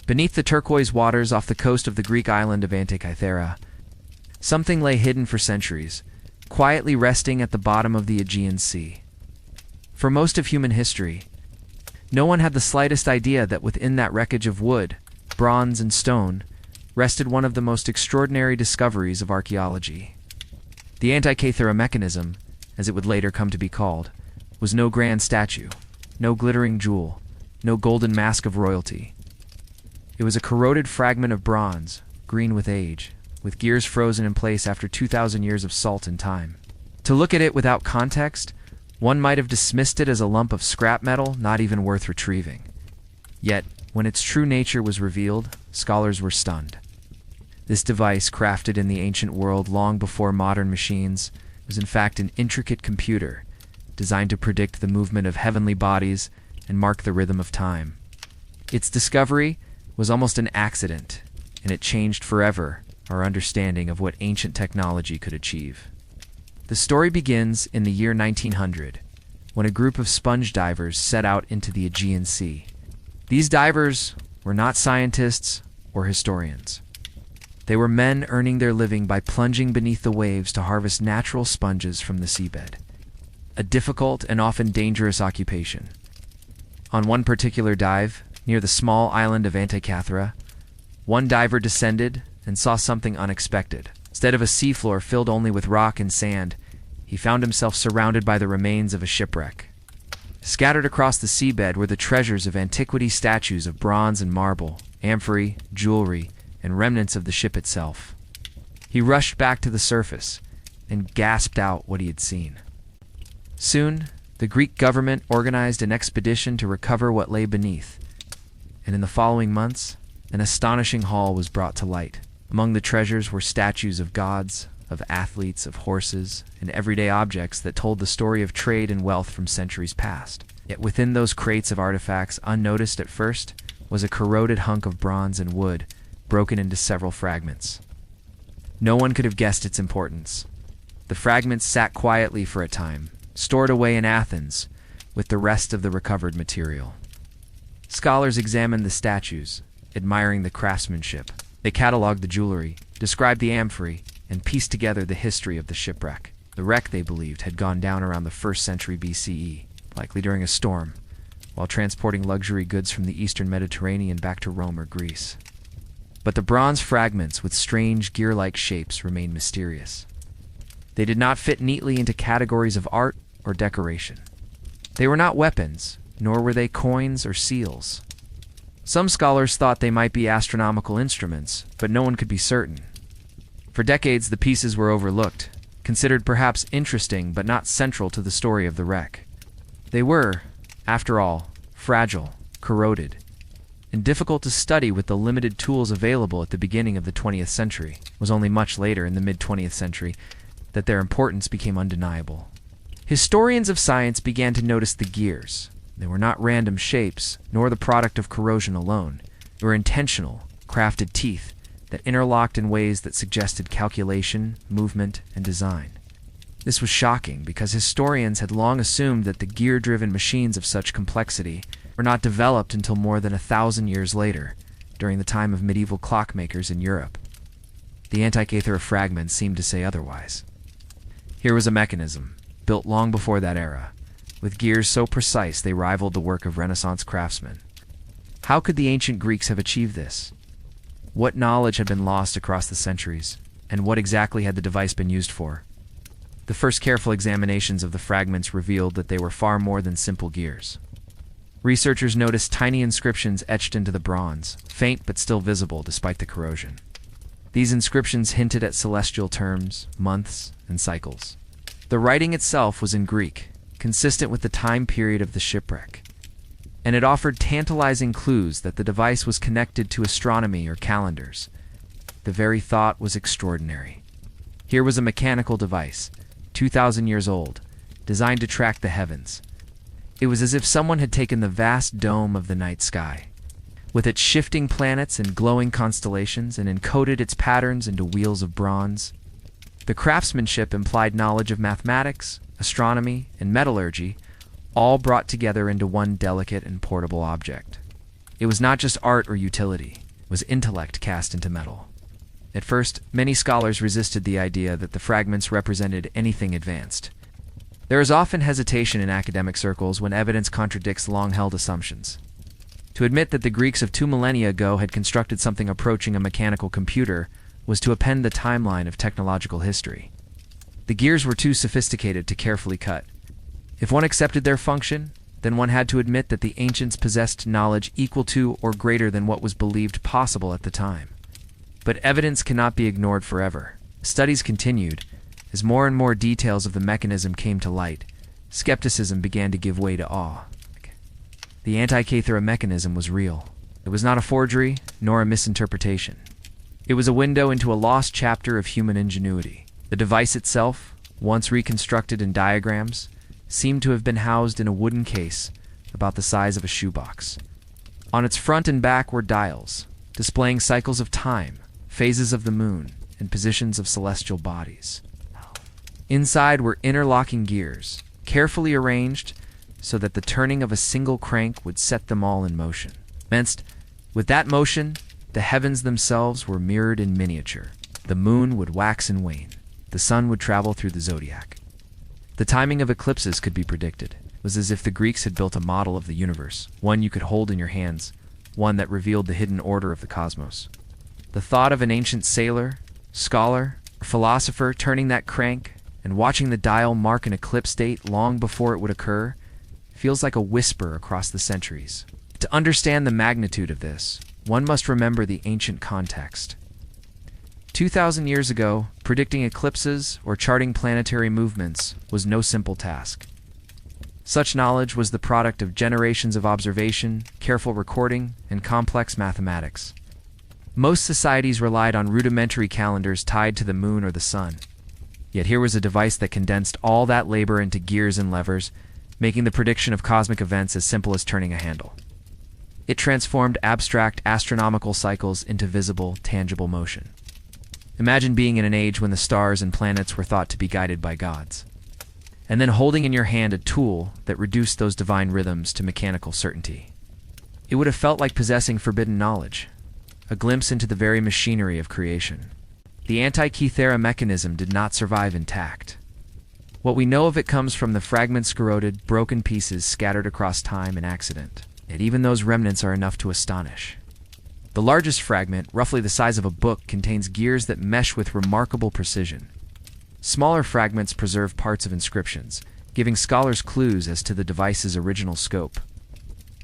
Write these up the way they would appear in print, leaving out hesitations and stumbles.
Beneath the turquoise waters off the coast of the Greek island of Antikythera, something lay hidden for centuries, quietly resting at the bottom of the Aegean Sea. For most of human history, no one had the slightest idea that within that wreckage of wood, bronze, and stone rested one of the most extraordinary discoveries of archaeology. The Antikythera Mechanism, as it would later come to be called, was no grand statue, no glittering jewel, no golden mask of royalty. It was a corroded fragment of bronze, green with age, with gears frozen in place after 2,000 years of salt and time. To look at it without context, one might have dismissed it as a lump of scrap metal not even worth retrieving. Yet, when its true nature was revealed, scholars were stunned. This device, crafted in the ancient world long before modern machines, was in fact an intricate computer designed to predict the movement of heavenly bodies and mark the rhythm of time. Its discovery was almost an accident, and it changed forever our understanding of what ancient technology could achieve. The story begins in the year 1900, when a group of sponge divers set out into the Aegean Sea. These divers were not scientists or historians. They were men earning their living by plunging beneath the waves to harvest natural sponges from the seabed, a difficult and often dangerous occupation. On one particular dive, near the small island of Antikythera, one diver descended and saw something unexpected. Instead of a seafloor filled only with rock and sand, he found himself surrounded by the remains of a shipwreck. Scattered across the seabed were the treasures of antiquity, statues of bronze and marble, amphorae, jewelry, and remnants of the ship itself. He rushed back to the surface and gasped out what he had seen. Soon, the Greek government organized an expedition to recover what lay beneath, and in the following months, an astonishing haul was brought to light. Among the treasures were statues of gods, of athletes, of horses, and everyday objects that told the story of trade and wealth from centuries past. Yet within those crates of artifacts, unnoticed at first, was a corroded hunk of bronze and wood, broken into several fragments. No one could have guessed its importance. The fragments sat quietly for a time, stored away in Athens, with the rest of the recovered material. Scholars examined the statues, admiring the craftsmanship. They cataloged the jewelry, described the amphorae, and pieced together the history of the shipwreck. The wreck, they believed, had gone down around the 1st century BCE, likely during a storm, while transporting luxury goods from the eastern Mediterranean back to Rome or Greece. But the bronze fragments with strange gear-like shapes remained mysterious. They did not fit neatly into categories of art or decoration. They were not weapons, nor were they coins or seals. Some scholars thought they might be astronomical instruments, but no one could be certain. For decades, the pieces were overlooked, considered perhaps interesting but not central to the story of the wreck. They were, after all, fragile, corroded, and difficult to study with the limited tools available at the beginning of the 20th century. It was only much later, in the mid-20th century, that their importance became undeniable. Historians of science began to notice the gears. They were not random shapes, nor the product of corrosion alone. They were intentional, crafted teeth that interlocked in ways that suggested calculation, movement, and design. This was shocking because historians had long assumed that the gear-driven machines of such complexity were not developed until more than 1,000 years later, during the time of medieval clockmakers in Europe. The Antikythera fragments seemed to say otherwise. Here was a mechanism, built long before that era, with gears so precise they rivaled the work of Renaissance craftsmen. How could the ancient Greeks have achieved this? What knowledge had been lost across the centuries, and what exactly had the device been used for? The first careful examinations of the fragments revealed that they were far more than simple gears. Researchers noticed tiny inscriptions etched into the bronze, faint but still visible despite the corrosion. These inscriptions hinted at celestial terms, months, and cycles. The writing itself was in Greek, consistent with the time period of the shipwreck, and it offered tantalizing clues that the device was connected to astronomy or calendars. The very thought was extraordinary. Here was a mechanical device, 2,000 years old, designed to track the heavens. It was as if someone had taken the vast dome of the night sky, with its shifting planets and glowing constellations, and encoded its patterns into wheels of bronze. The craftsmanship implied knowledge of mathematics, astronomy, and metallurgy, all brought together into one delicate and portable object. It was not just art or utility, it was intellect cast into metal. At first, many scholars resisted the idea that the fragments represented anything advanced. There is often hesitation in academic circles when evidence contradicts long-held assumptions. To admit that the Greeks of 2 millennia ago had constructed something approaching a mechanical computer was to append the timeline of technological history. The gears were too sophisticated to carefully cut. If one accepted their function, then one had to admit that the ancients possessed knowledge equal to or greater than what was believed possible at the time. But evidence cannot be ignored forever. Studies continued. As more and more details of the mechanism came to light, skepticism began to give way to awe. The Antikythera Mechanism was real. It was not a forgery, nor a misinterpretation. It was a window into a lost chapter of human ingenuity. The device itself, once reconstructed in diagrams, seemed to have been housed in a wooden case about the size of a shoebox. On its front and back were dials, displaying cycles of time, phases of the moon, and positions of celestial bodies. Inside were interlocking gears, carefully arranged so that the turning of a single crank would set them all in motion. With that motion, the heavens themselves were mirrored in miniature. The moon would wax and wane. The sun would travel through the zodiac. The timing of eclipses could be predicted. It was as if the Greeks had built a model of the universe, one you could hold in your hands, one that revealed the hidden order of the cosmos. The thought of an ancient sailor, scholar, or philosopher turning that crank and watching the dial mark an eclipse date long before it would occur feels like a whisper across the centuries. To understand the magnitude of this, one must remember the ancient context. 2,000 years ago, predicting eclipses or charting planetary movements was no simple task. Such knowledge was the product of generations of observation, careful recording, and complex mathematics. Most societies relied on rudimentary calendars tied to the moon or the sun. Yet here was a device that condensed all that labor into gears and levers, making the prediction of cosmic events as simple as turning a handle. It transformed abstract astronomical cycles into visible, tangible motion. Imagine being in an age when the stars and planets were thought to be guided by gods, and then holding in your hand a tool that reduced those divine rhythms to mechanical certainty. It would have felt like possessing forbidden knowledge, a glimpse into the very machinery of creation. The Antikythera Mechanism did not survive intact. What we know of it comes from the fragments, corroded, broken pieces scattered across time and accident. Yet even those remnants are enough to astonish. The largest fragment, roughly the size of a book, contains gears that mesh with remarkable precision. Smaller fragments preserve parts of inscriptions, giving scholars clues as to the device's original scope.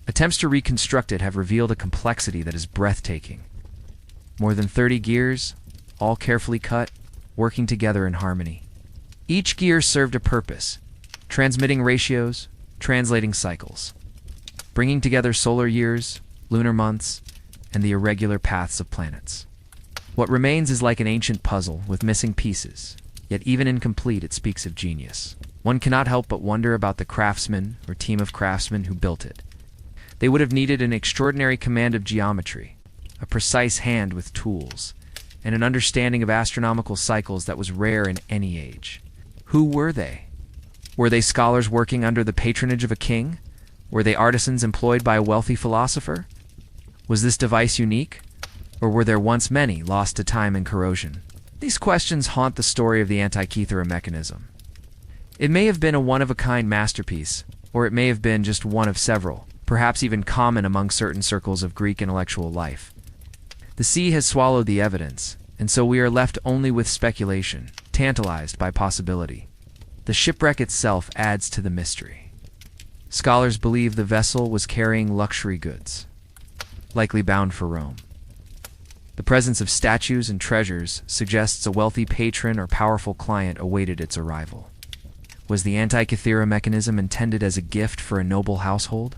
Attempts to reconstruct it have revealed a complexity that is breathtaking. More than 30 gears, all carefully cut, working together in harmony. Each gear served a purpose, transmitting ratios, translating cycles, bringing together solar years, lunar months, and the irregular paths of planets. What remains is like an ancient puzzle with missing pieces, yet even incomplete it speaks of genius. One cannot help but wonder about the craftsman or team of craftsmen who built it. They would have needed an extraordinary command of geometry, a precise hand with tools, and an understanding of astronomical cycles that was rare in any age. Who were they? Were they scholars working under the patronage of a king? Were they artisans employed by a wealthy philosopher? Was this device unique? Or were there once many lost to time and corrosion? These questions haunt the story of the Antikythera Mechanism. It may have been a one-of-a-kind masterpiece, or it may have been just one of several, perhaps even common among certain circles of Greek intellectual life. The sea has swallowed the evidence, and so we are left only with speculation, tantalized by possibility. The shipwreck itself adds to the mystery. Scholars believe the vessel was carrying luxury goods, likely bound for Rome. The presence of statues and treasures suggests a wealthy patron or powerful client awaited its arrival. Was the Antikythera Mechanism intended as a gift for a noble household?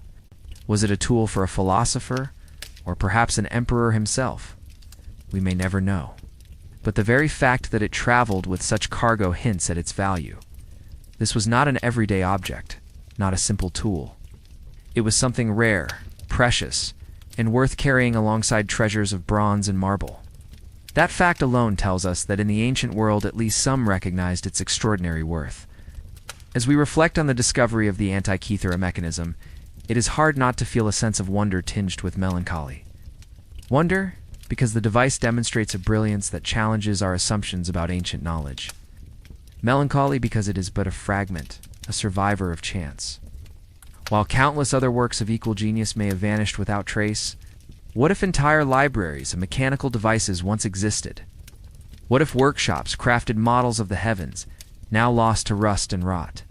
Was it a tool for a philosopher, or perhaps an emperor himself? We may never know. But the very fact that it traveled with such cargo hints at its value. This was not an everyday object, not a simple tool. It was something rare, precious, and worth carrying alongside treasures of bronze and marble. That fact alone tells us that in the ancient world at least some recognized its extraordinary worth. As we reflect on the discovery of the Antikythera Mechanism, it is hard not to feel a sense of wonder tinged with melancholy. Wonder, because the device demonstrates a brilliance that challenges our assumptions about ancient knowledge. Melancholy because it is but a fragment, a survivor of chance. While countless other works of equal genius may have vanished without trace, what if entire libraries of mechanical devices once existed? What if workshops crafted models of the heavens, now lost to rust and rot?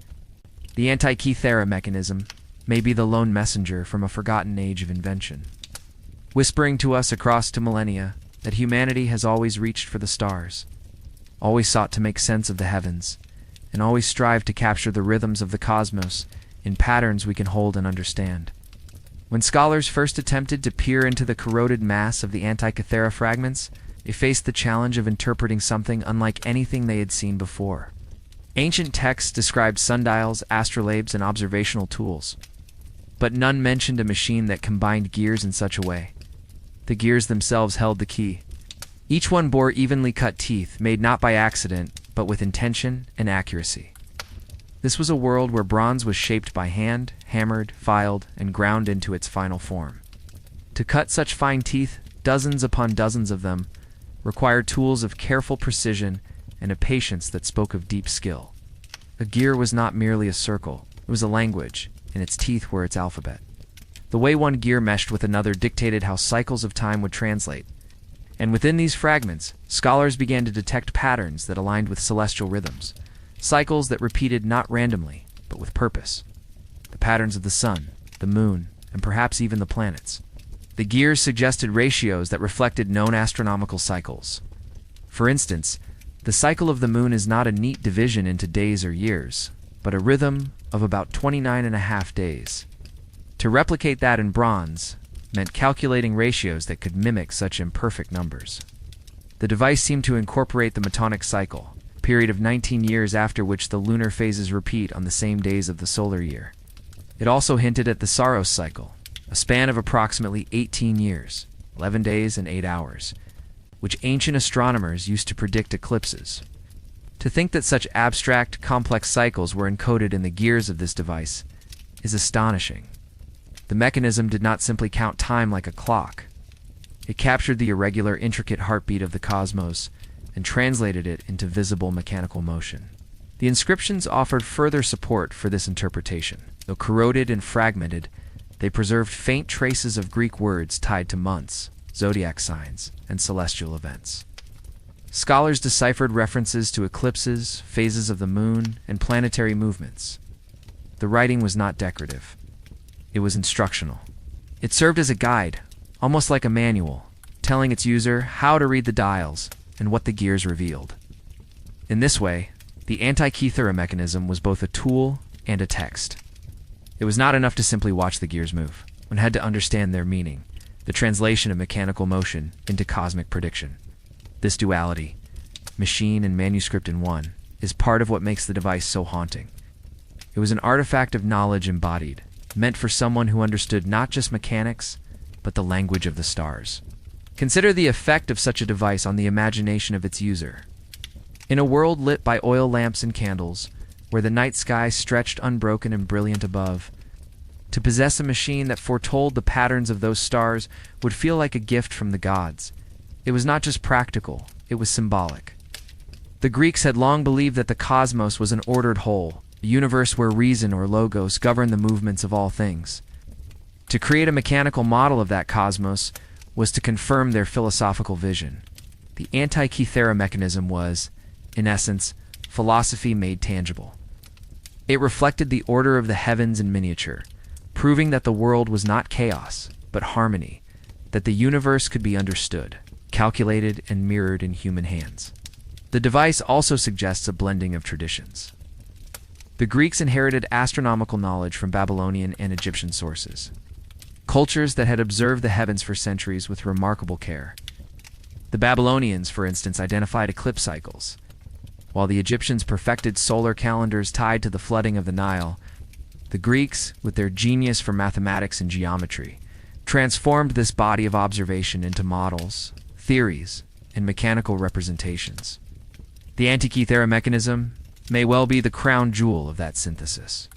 The Antikythera Mechanism may be the lone messenger from a forgotten age of invention, whispering to us across two millennia that humanity has always reached for the stars, always sought to make sense of the heavens, and always strived to capture the rhythms of the cosmos in patterns we can hold and understand. When scholars first attempted to peer into the corroded mass of the Antikythera fragments, they faced the challenge of interpreting something unlike anything they had seen before. Ancient texts described sundials, astrolabes, and observational tools, but none mentioned a machine that combined gears in such a way. The gears themselves held the key. Each one bore evenly cut teeth, made not by accident, but with intention and accuracy. This was a world where bronze was shaped by hand, hammered, filed, and ground into its final form. To cut such fine teeth, dozens upon dozens of them, required tools of careful precision and a patience that spoke of deep skill. A gear was not merely a circle, it was a language, and its teeth were its alphabet. The way one gear meshed with another dictated how cycles of time would translate. And within these fragments, scholars began to detect patterns that aligned with celestial rhythms, cycles that repeated not randomly, but with purpose. The patterns of the sun, the moon, and perhaps even the planets. The gears suggested ratios that reflected known astronomical cycles. For instance, the cycle of the moon is not a neat division into days or years, but a rhythm of about 29.5 days. To replicate that in bronze meant calculating ratios that could mimic such imperfect numbers. The device seemed to incorporate the Metonic cycle, a period of 19 years after which the lunar phases repeat on the same days of the solar year. It also hinted at the Saros cycle, a span of approximately 18 years, 11 days and 8 hours, which ancient astronomers used to predict eclipses. To think that such abstract, complex cycles were encoded in the gears of this device is astonishing. The mechanism did not simply count time like a clock. It captured the irregular, intricate heartbeat of the cosmos and translated it into visible mechanical motion. The inscriptions offered further support for this interpretation. Though corroded and fragmented, they preserved faint traces of Greek words tied to months, zodiac signs, and celestial events. Scholars deciphered references to eclipses, phases of the moon, and planetary movements. The writing was not decorative. It was instructional. It served as a guide, almost like a manual, telling its user how to read the dials and what the gears revealed. In this way, the Antikythera Mechanism was both a tool and a text. It was not enough to simply watch the gears move. One had to understand their meaning, the translation of mechanical motion into cosmic prediction. This duality, machine and manuscript in one, is part of what makes the device so haunting. It was an artifact of knowledge embodied, meant for someone who understood not just mechanics, but the language of the stars. Consider the effect of such a device on the imagination of its user. In a world lit by oil lamps and candles, where the night sky stretched unbroken and brilliant above, to possess a machine that foretold the patterns of those stars would feel like a gift from the gods. It was not just practical, it was symbolic. The Greeks had long believed that the cosmos was an ordered whole, a universe where reason or logos governed the movements of all things. To create a mechanical model of that cosmos was to confirm their philosophical vision. The Antikythera Mechanism was, in essence, philosophy made tangible. It reflected the order of the heavens in miniature, proving that the world was not chaos, but harmony, that the universe could be understood, calculated, and mirrored in human hands. The device also suggests a blending of traditions. The Greeks inherited astronomical knowledge from Babylonian and Egyptian sources, cultures that had observed the heavens for centuries with remarkable care. The Babylonians, for instance, identified eclipse cycles, while the Egyptians perfected solar calendars tied to the flooding of the Nile. The Greeks, with their genius for mathematics and geometry, transformed this body of observation into models, theories, and mechanical representations. The Antikythera Mechanism may well be the crown jewel of that synthesis.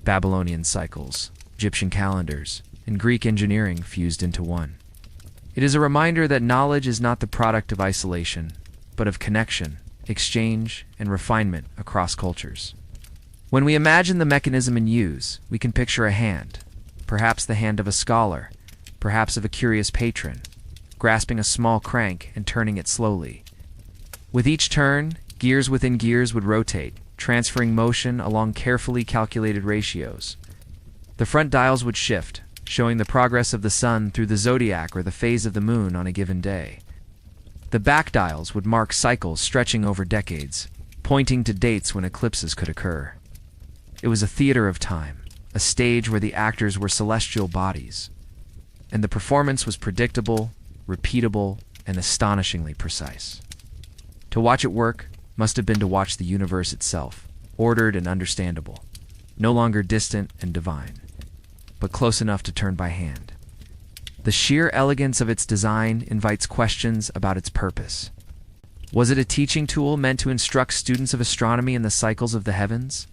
Babylonian cycles, Egyptian calendars, and Greek engineering fused into one. It is a reminder that knowledge is not the product of isolation, but of connection, exchange, and refinement across cultures. When we imagine the mechanism in use, we can picture a hand, perhaps the hand of a scholar, perhaps of a curious patron, grasping a small crank and turning it slowly. With each turn, gears within gears would rotate, transferring motion along carefully calculated ratios. The front dials would shift, showing the progress of the sun through the zodiac or the phase of the moon on a given day. The back dials would mark cycles stretching over decades, pointing to dates when eclipses could occur. It was a theater of time, a stage where the actors were celestial bodies, and the performance was predictable, repeatable, and astonishingly precise. To watch it work must have been to watch the universe itself, ordered and understandable, no longer distant and divine, but close enough to turn by hand. The sheer elegance of its design invites questions about its purpose. Was it a teaching tool meant to instruct students of astronomy in the cycles of the heavens?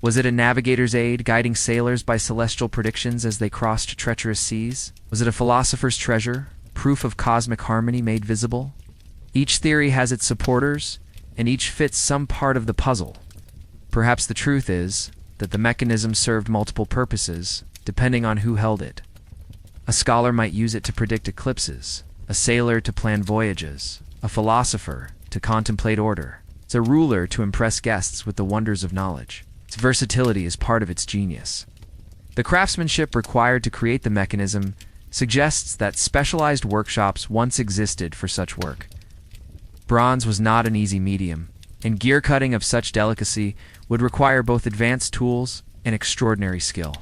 Was it a navigator's aid guiding sailors by celestial predictions as they crossed treacherous seas? Was it a philosopher's treasure, proof of cosmic harmony made visible? Each theory has its supporters, and each fits some part of the puzzle. Perhaps the truth is that the mechanism served multiple purposes, depending on who held it. A scholar might use it to predict eclipses, a sailor to plan voyages, a philosopher to contemplate order, a ruler to impress guests with the wonders of knowledge. Its versatility is part of its genius. The craftsmanship required to create the mechanism suggests that specialized workshops once existed for such work. Bronze was not an easy medium, and gear cutting of such delicacy would require both advanced tools and extraordinary skill.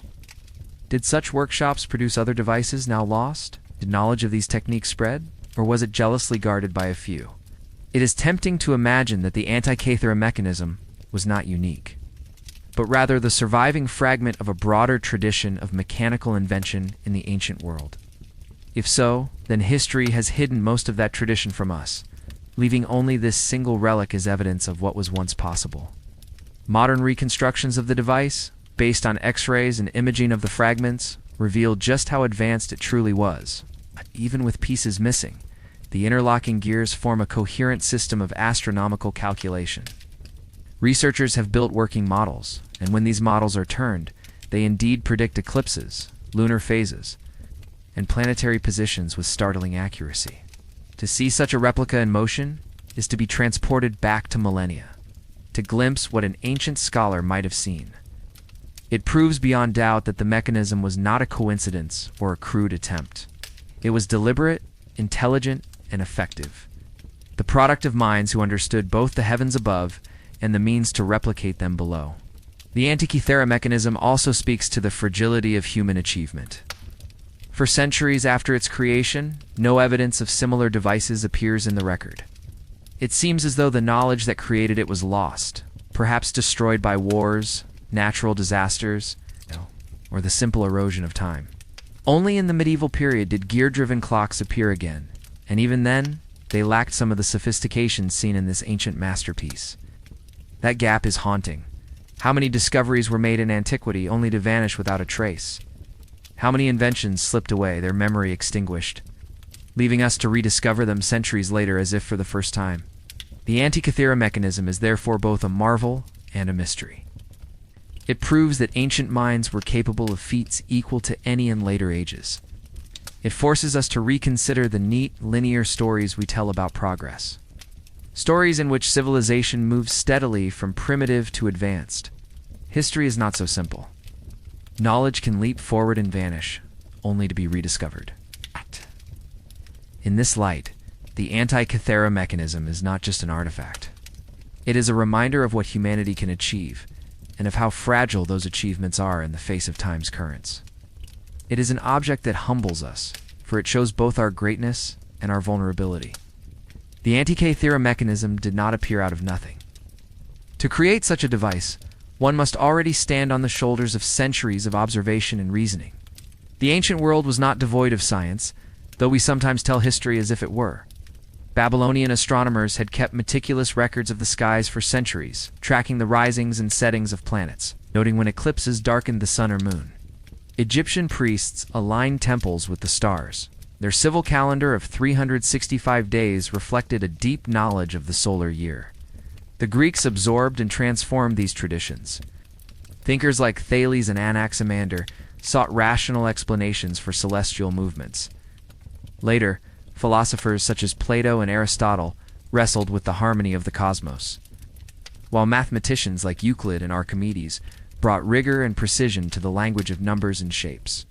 Did such workshops produce other devices now lost? Did knowledge of these techniques spread, or was it jealously guarded by a few? It is tempting to imagine that the Antikythera mechanism was not unique, but rather the surviving fragment of a broader tradition of mechanical invention in the ancient world. If so, then history has hidden most of that tradition from us, leaving only this single relic as evidence of what was once possible. Modern reconstructions of the device, based on X-rays and imaging of the fragments, reveal just how advanced it truly was. Even with pieces missing, the interlocking gears form a coherent system of astronomical calculation. Researchers have built working models, and when these models are turned, they indeed predict eclipses, lunar phases, and planetary positions with startling accuracy. To see such a replica in motion is to be transported back to millennia, to glimpse what an ancient scholar might have seen. It proves beyond doubt that the mechanism was not a coincidence or a crude attempt. It was deliberate, intelligent, and effective, the product of minds who understood both the heavens above and the means to replicate them below. The Antikythera mechanism also speaks to the fragility of human achievement. For centuries after its creation, no evidence of similar devices appears in the record. It seems as though the knowledge that created it was lost, perhaps destroyed by wars, natural disasters, or the simple erosion of time. Only in the medieval period did gear-driven clocks appear again, and even then, they lacked some of the sophistication seen in this ancient masterpiece. That gap is haunting. How many discoveries were made in antiquity only to vanish without a trace? How many inventions slipped away, their memory extinguished, leaving us to rediscover them centuries later as if for the first time? The Antikythera mechanism is therefore both a marvel and a mystery. It proves that ancient minds were capable of feats equal to any in later ages. It forces us to reconsider the neat, linear stories we tell about progress. Stories in which civilization moves steadily from primitive to advanced. History is not so simple. Knowledge can leap forward and vanish, only to be rediscovered. In this light, the Antikythera mechanism is not just an artifact. It is a reminder of what humanity can achieve, and of how fragile those achievements are in the face of time's currents. It is an object that humbles us, for it shows both our greatness and our vulnerability. The Antikythera mechanism did not appear out of nothing. To create such a device, one must already stand on the shoulders of centuries of observation and reasoning. The ancient world was not devoid of science, though we sometimes tell history as if it were. Babylonian astronomers had kept meticulous records of the skies for centuries, tracking the risings and settings of planets, noting when eclipses darkened the sun or moon. Egyptian priests aligned temples with the stars. Their civil calendar of 365 days reflected a deep knowledge of the solar year. The Greeks absorbed and transformed these traditions. Thinkers like Thales and Anaximander sought rational explanations for celestial movements. Later, philosophers such as Plato and Aristotle wrestled with the harmony of the cosmos, while mathematicians like Euclid and Archimedes brought rigor and precision to the language of numbers and shapes.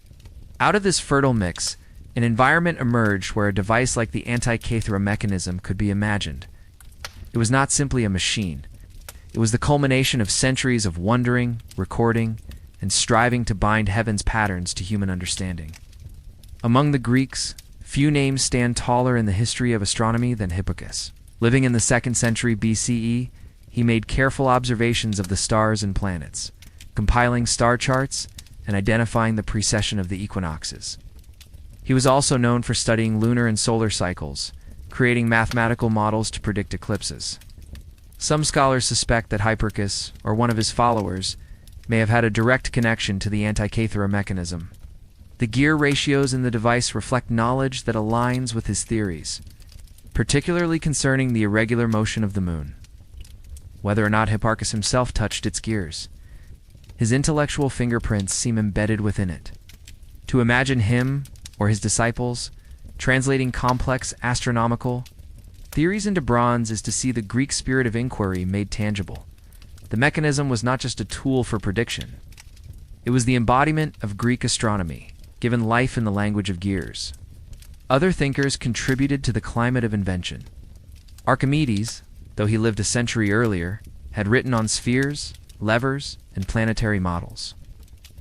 Out of this fertile mix, an environment emerged where a device like the Antikythera Mechanism could be imagined. It was not simply a machine. It was the culmination of centuries of wondering, recording, and striving to bind heaven's patterns to human understanding. Among the Greeks, few names stand taller in the history of astronomy than Hipparchus. Living in the 2nd century BCE, he made careful observations of the stars and planets, compiling star charts and identifying the precession of the equinoxes. He was also known for studying lunar and solar cycles, creating mathematical models to predict eclipses. Some scholars suspect that Hipparchus, or one of his followers, may have had a direct connection to the Antikythera Mechanism. The gear ratios in the device reflect knowledge that aligns with his theories, particularly concerning the irregular motion of the moon. Whether or not Hipparchus himself touched its gears, his intellectual fingerprints seem embedded within it. To imagine him, or his disciples, translating complex astronomical theories into bronze is to see the Greek spirit of inquiry made tangible. The mechanism was not just a tool for prediction. It was the embodiment of Greek astronomy, given life in the language of gears. Other thinkers contributed to the climate of invention. Archimedes, though he lived a century earlier, had written on spheres, levers, and planetary models.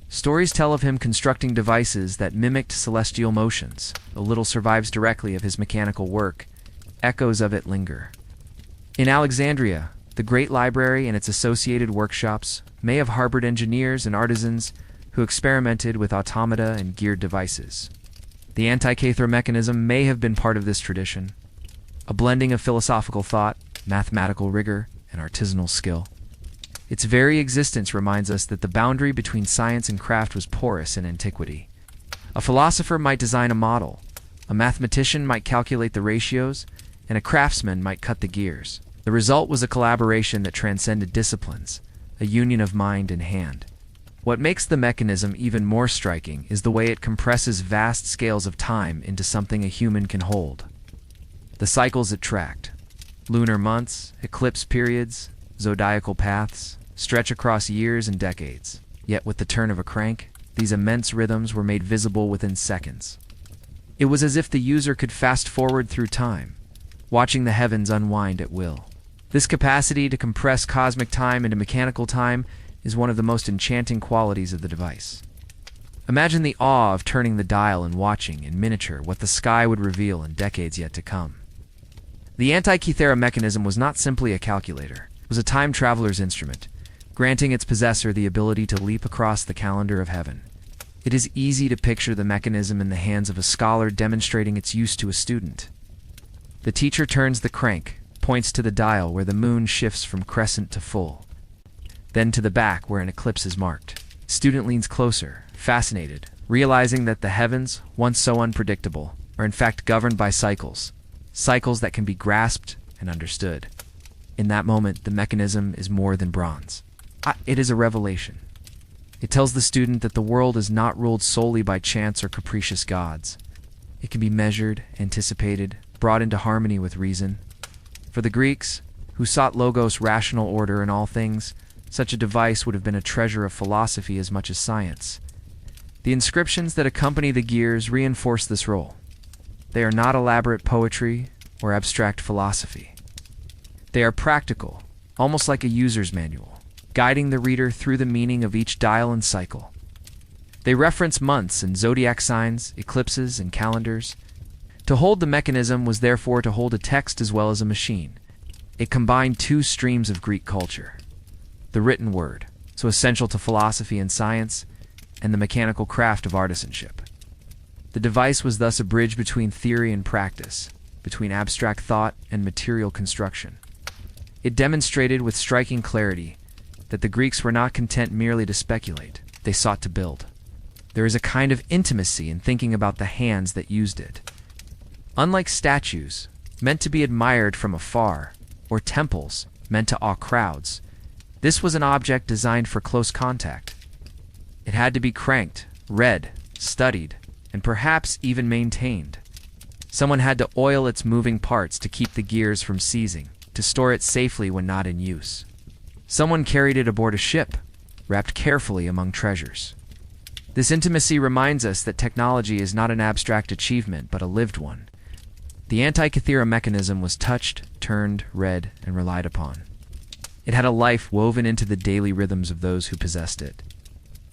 Stories tell of him constructing devices that mimicked celestial motions. Though little survives directly of his mechanical work, echoes of it linger. In Alexandria, the great library and its associated workshops may have harbored engineers and artisans who experimented with automata and geared devices. The Antikythera Mechanism may have been part of this tradition, a blending of philosophical thought, mathematical rigor, and artisanal skill. Its very existence reminds us that the boundary between science and craft was porous in antiquity. A philosopher might design a model, a mathematician might calculate the ratios, and a craftsman might cut the gears. The result was a collaboration that transcended disciplines, a union of mind and hand. What makes the mechanism even more striking is the way it compresses vast scales of time into something a human can hold. The cycles it tracked, lunar months, eclipse periods, zodiacal paths, stretch across years and decades. Yet with the turn of a crank, these immense rhythms were made visible within seconds. It was as if the user could fast forward through time, watching the heavens unwind at will. This capacity to compress cosmic time into mechanical time is one of the most enchanting qualities of the device. Imagine the awe of turning the dial and watching, in miniature, what the sky would reveal in decades yet to come. The Antikythera Mechanism was not simply a calculator. It was a time traveler's instrument, granting its possessor the ability to leap across the calendar of heaven. It is easy to picture the mechanism in the hands of a scholar demonstrating its use to a student. The teacher turns the crank, points to the dial where the moon shifts from crescent to full, then to the back where an eclipse is marked. Student leans closer, fascinated, realizing that the heavens, once so unpredictable, are in fact governed by cycles that can be grasped and understood. In that moment, the mechanism is more than bronze. It is a revelation. It tells the student that the world is not ruled solely by chance or capricious gods. It can be measured, anticipated, brought into harmony with reason. For the Greeks, who sought logos, rational order in all things, such a device would have been a treasure of philosophy as much as science. The inscriptions that accompany the gears reinforce this role. They are not elaborate poetry or abstract philosophy. They are practical, almost like a user's manual, guiding the reader through the meaning of each dial and cycle. They reference months and zodiac signs, eclipses and calendars. To hold the mechanism was therefore to hold a text as well as a machine. It combined two streams of Greek culture: the written word, so essential to philosophy and science, and the mechanical craft of artisanship. The device was thus a bridge between theory and practice, between abstract thought and material construction. It demonstrated with striking clarity that the Greeks were not content merely to speculate. They sought to build. There is a kind of intimacy in thinking about the hands that used it. Unlike statues, meant to be admired from afar, or temples, meant to awe crowds, this was an object designed for close contact. It had to be cranked, read, studied, and perhaps even maintained. Someone had to oil its moving parts to keep the gears from seizing, to store it safely when not in use. Someone carried it aboard a ship, wrapped carefully among treasures. This intimacy reminds us that technology is not an abstract achievement, but a lived one. The Antikythera Mechanism was touched, turned, read, and relied upon. It had a life woven into the daily rhythms of those who possessed it.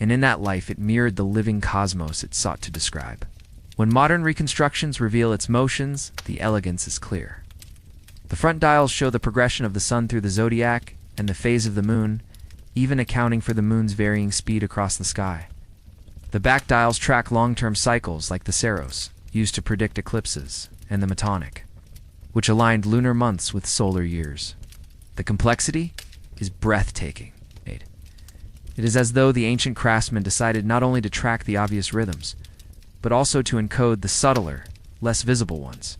And in that life it mirrored the living cosmos it sought to describe. When modern reconstructions reveal its motions, the elegance is clear. The front dials show the progression of the sun through the zodiac and the phase of the moon, even accounting for the moon's varying speed across the sky. The back dials track long-term cycles like the Saros, used to predict eclipses, and the Metonic, which aligned lunar months with solar years. The complexity is breathtaking. It is as though the ancient craftsmen decided not only to track the obvious rhythms, but also to encode the subtler, less visible ones.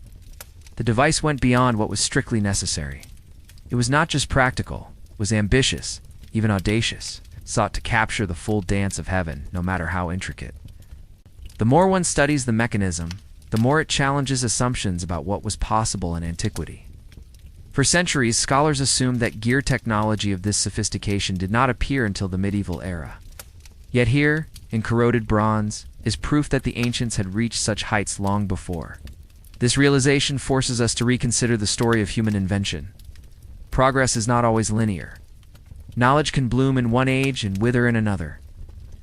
The device went beyond what was strictly necessary. It was not just practical, it was ambitious, even audacious, sought to capture the full dance of heaven, no matter how intricate. The more one studies the mechanism, the more it challenges assumptions about what was possible in antiquity. For centuries, scholars assumed that gear technology of this sophistication did not appear until the medieval era. Yet here, in corroded bronze, is proof that the ancients had reached such heights long before. This realization forces us to reconsider the story of human invention. Progress is not always linear. Knowledge can bloom in one age and wither in another.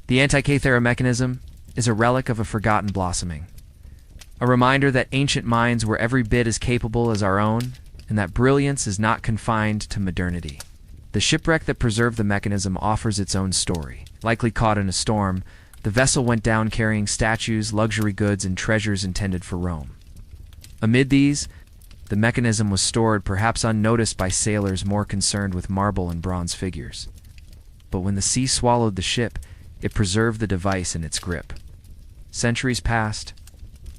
The Antikythera Mechanism is a relic of a forgotten blossoming. A reminder that ancient minds were every bit as capable as our own, and that brilliance is not confined to modernity. The shipwreck that preserved the mechanism offers its own story. Likely caught in a storm, the vessel went down carrying statues, luxury goods, and treasures intended for Rome. Amid these, the mechanism was stored, perhaps unnoticed by sailors more concerned with marble and bronze figures. But when the sea swallowed the ship, it preserved the device in its grip. Centuries passed.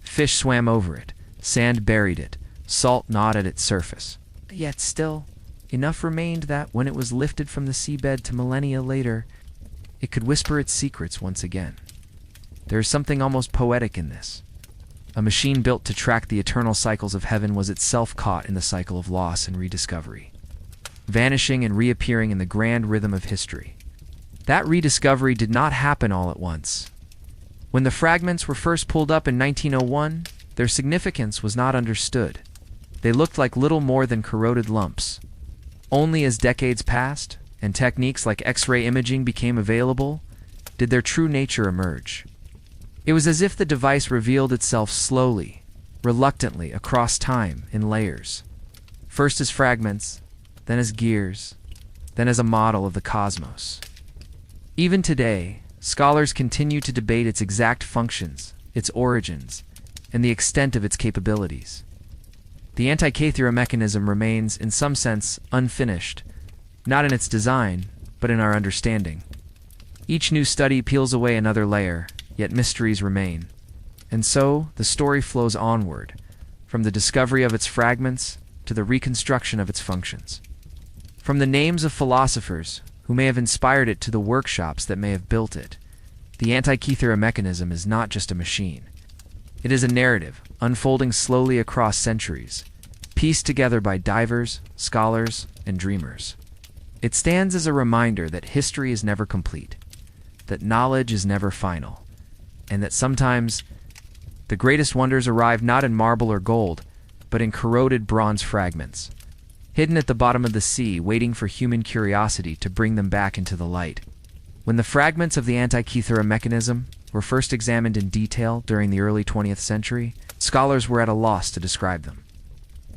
Fish swam over it, sand buried it, salt gnawed at its surface. Yet still, enough remained that, when it was lifted from the seabed to millennia later, it could whisper its secrets once again. There is something almost poetic in this. A machine built to track the eternal cycles of heaven was itself caught in the cycle of loss and rediscovery, vanishing and reappearing in the grand rhythm of history. That rediscovery did not happen all at once. When the fragments were first pulled up in 1901, their significance was not understood. They looked like little more than corroded lumps. Only as decades passed, and techniques like X-ray imaging became available, did their true nature emerge. It was as if the device revealed itself slowly, reluctantly, across time, in layers. First as fragments, then as gears, then as a model of the cosmos. Even today, scholars continue to debate its exact functions, its origins, and the extent of its capabilities. The Antikythera Mechanism remains, in some sense, unfinished, not in its design, but in our understanding. Each new study peels away another layer, yet mysteries remain. And so, the story flows onward, from the discovery of its fragments to the reconstruction of its functions. From the names of philosophers who may have inspired it to the workshops that may have built it, the Antikythera Mechanism is not just a machine. It is a narrative, unfolding slowly across centuries, pieced together by divers, scholars, and dreamers. It stands as a reminder that history is never complete, that knowledge is never final, and that sometimes the greatest wonders arrive not in marble or gold, but in corroded bronze fragments, hidden at the bottom of the sea, waiting for human curiosity to bring them back into the light. When the fragments of the Antikythera Mechanism were first examined in detail during the early 20th century, scholars were at a loss to describe them.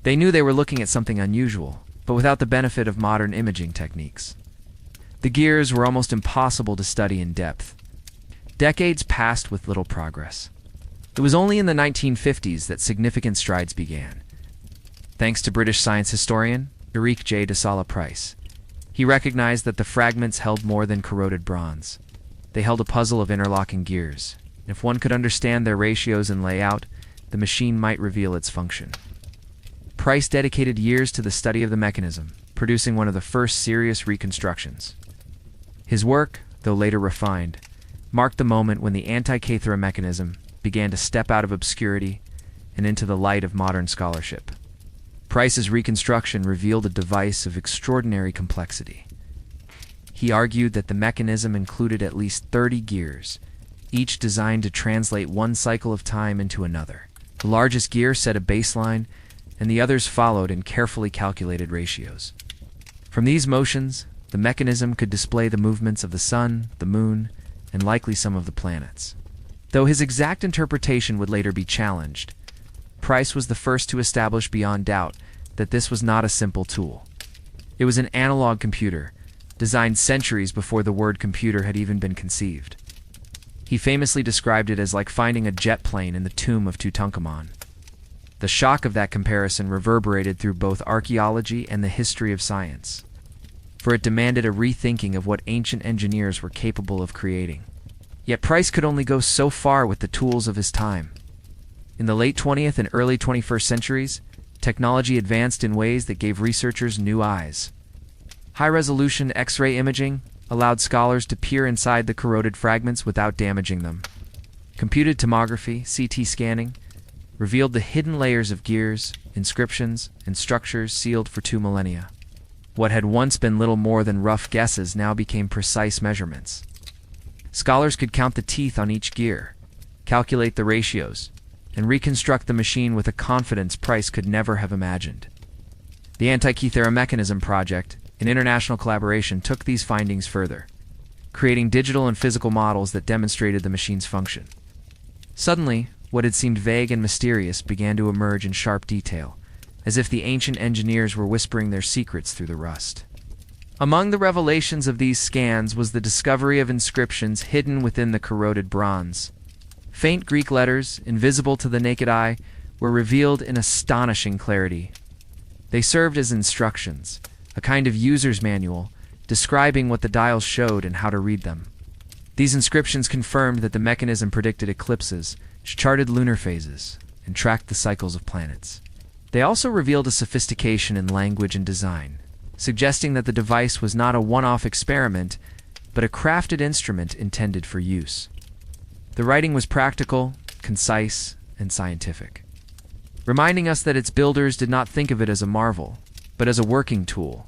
They knew they were looking at something unusual, but without the benefit of modern imaging techniques. The gears were almost impossible to study in depth. Decades passed with little progress. It was only in the 1950s that significant strides began. Thanks to British science historian Eric J. de Sala Price, he recognized that the fragments held more than corroded bronze. They held a puzzle of interlocking gears, If one could understand their ratios and layout, the machine might reveal its function. Price dedicated years to the study of the mechanism, producing one of the first serious reconstructions. His work, though later refined, marked the moment when the Antikythera Mechanism began to step out of obscurity and into the light of modern scholarship. Price's reconstruction revealed a device of extraordinary complexity. He argued that the mechanism included at least 30 gears, each designed to translate one cycle of time into another. The largest gear set a baseline, and the others followed in carefully calculated ratios. From these motions, the mechanism could display the movements of the sun, the moon, and likely some of the planets. Though his exact interpretation would later be challenged, Price was the first to establish beyond doubt that this was not a simple tool. It was an analog computer, designed centuries before the word computer had even been conceived. He famously described it as like finding a jet plane in the tomb of Tutankhamun. The shock of that comparison reverberated through both archaeology and the history of science, for it demanded a rethinking of what ancient engineers were capable of creating. Yet Price could only go so far with the tools of his time. In the late 20th and early 21st centuries, technology advanced in ways that gave researchers new eyes. High-resolution X-ray imaging allowed scholars to peer inside the corroded fragments without damaging them. Computed tomography, CT scanning, revealed the hidden layers of gears, inscriptions, and structures sealed for 2 millennia. What had once been little more than rough guesses now became precise measurements. Scholars could count the teeth on each gear, calculate the ratios, and reconstruct the machine with a confidence Price could never have imagined. The Antikythera Mechanism project, an international collaboration, took these findings further, creating digital and physical models that demonstrated the machine's function. Suddenly, what had seemed vague and mysterious began to emerge in sharp detail, as if the ancient engineers were whispering their secrets through the rust. Among the revelations of these scans was the discovery of inscriptions hidden within the corroded bronze. Faint Greek letters, invisible to the naked eye, were revealed in astonishing clarity. They served as instructions, a kind of user's manual, describing what the dials showed and how to read them. These inscriptions confirmed that the mechanism predicted eclipses, charted lunar phases, and tracked the cycles of planets. They also revealed a sophistication in language and design, suggesting that the device was not a one-off experiment, but a crafted instrument intended for use. The writing was practical, concise, and scientific, reminding us that its builders did not think of it as a marvel, but as a working tool,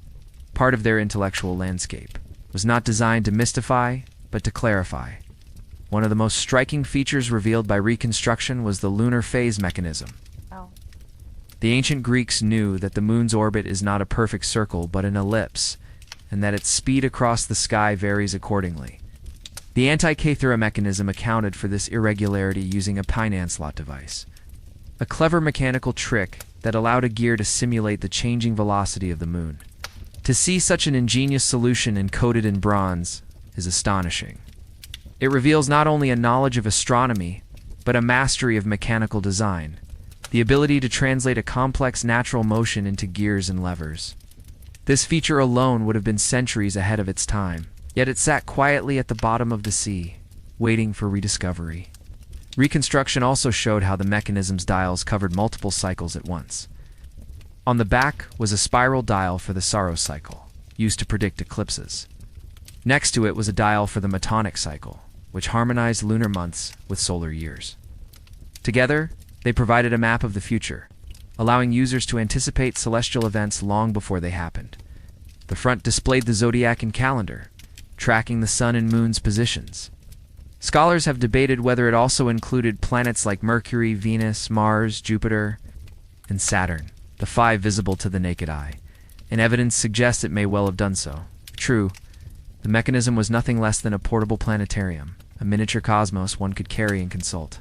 part of their intellectual landscape. It was not designed to mystify, but to clarify. One of the most striking features revealed by reconstruction was the lunar phase mechanism. The ancient Greeks knew that the moon's orbit is not a perfect circle but an ellipse, and that its speed across the sky varies accordingly. The Antikythera Mechanism accounted for this irregularity using a pine slot device, a clever mechanical trick that allowed a gear to simulate the changing velocity of the moon. To see such an ingenious solution encoded in bronze is astonishing. It reveals not only a knowledge of astronomy, but a mastery of mechanical design, the ability to translate a complex natural motion into gears and levers. This feature alone would have been centuries ahead of its time, yet it sat quietly at the bottom of the sea, waiting for rediscovery. Reconstruction also showed how the mechanism's dials covered multiple cycles at once. On the back was a spiral dial for the Saros cycle, used to predict eclipses. Next to it was a dial for the Metonic cycle, which harmonized lunar months with solar years. Together, they provided a map of the future, allowing users to anticipate celestial events long before they happened. The front displayed the zodiac and calendar, tracking the sun and moon's positions. Scholars have debated whether it also included planets like Mercury, Venus, Mars, Jupiter, and Saturn, the 5 visible to the naked eye, and evidence suggests it may well have done so. True, the mechanism was nothing less than a portable planetarium, a miniature cosmos one could carry and consult.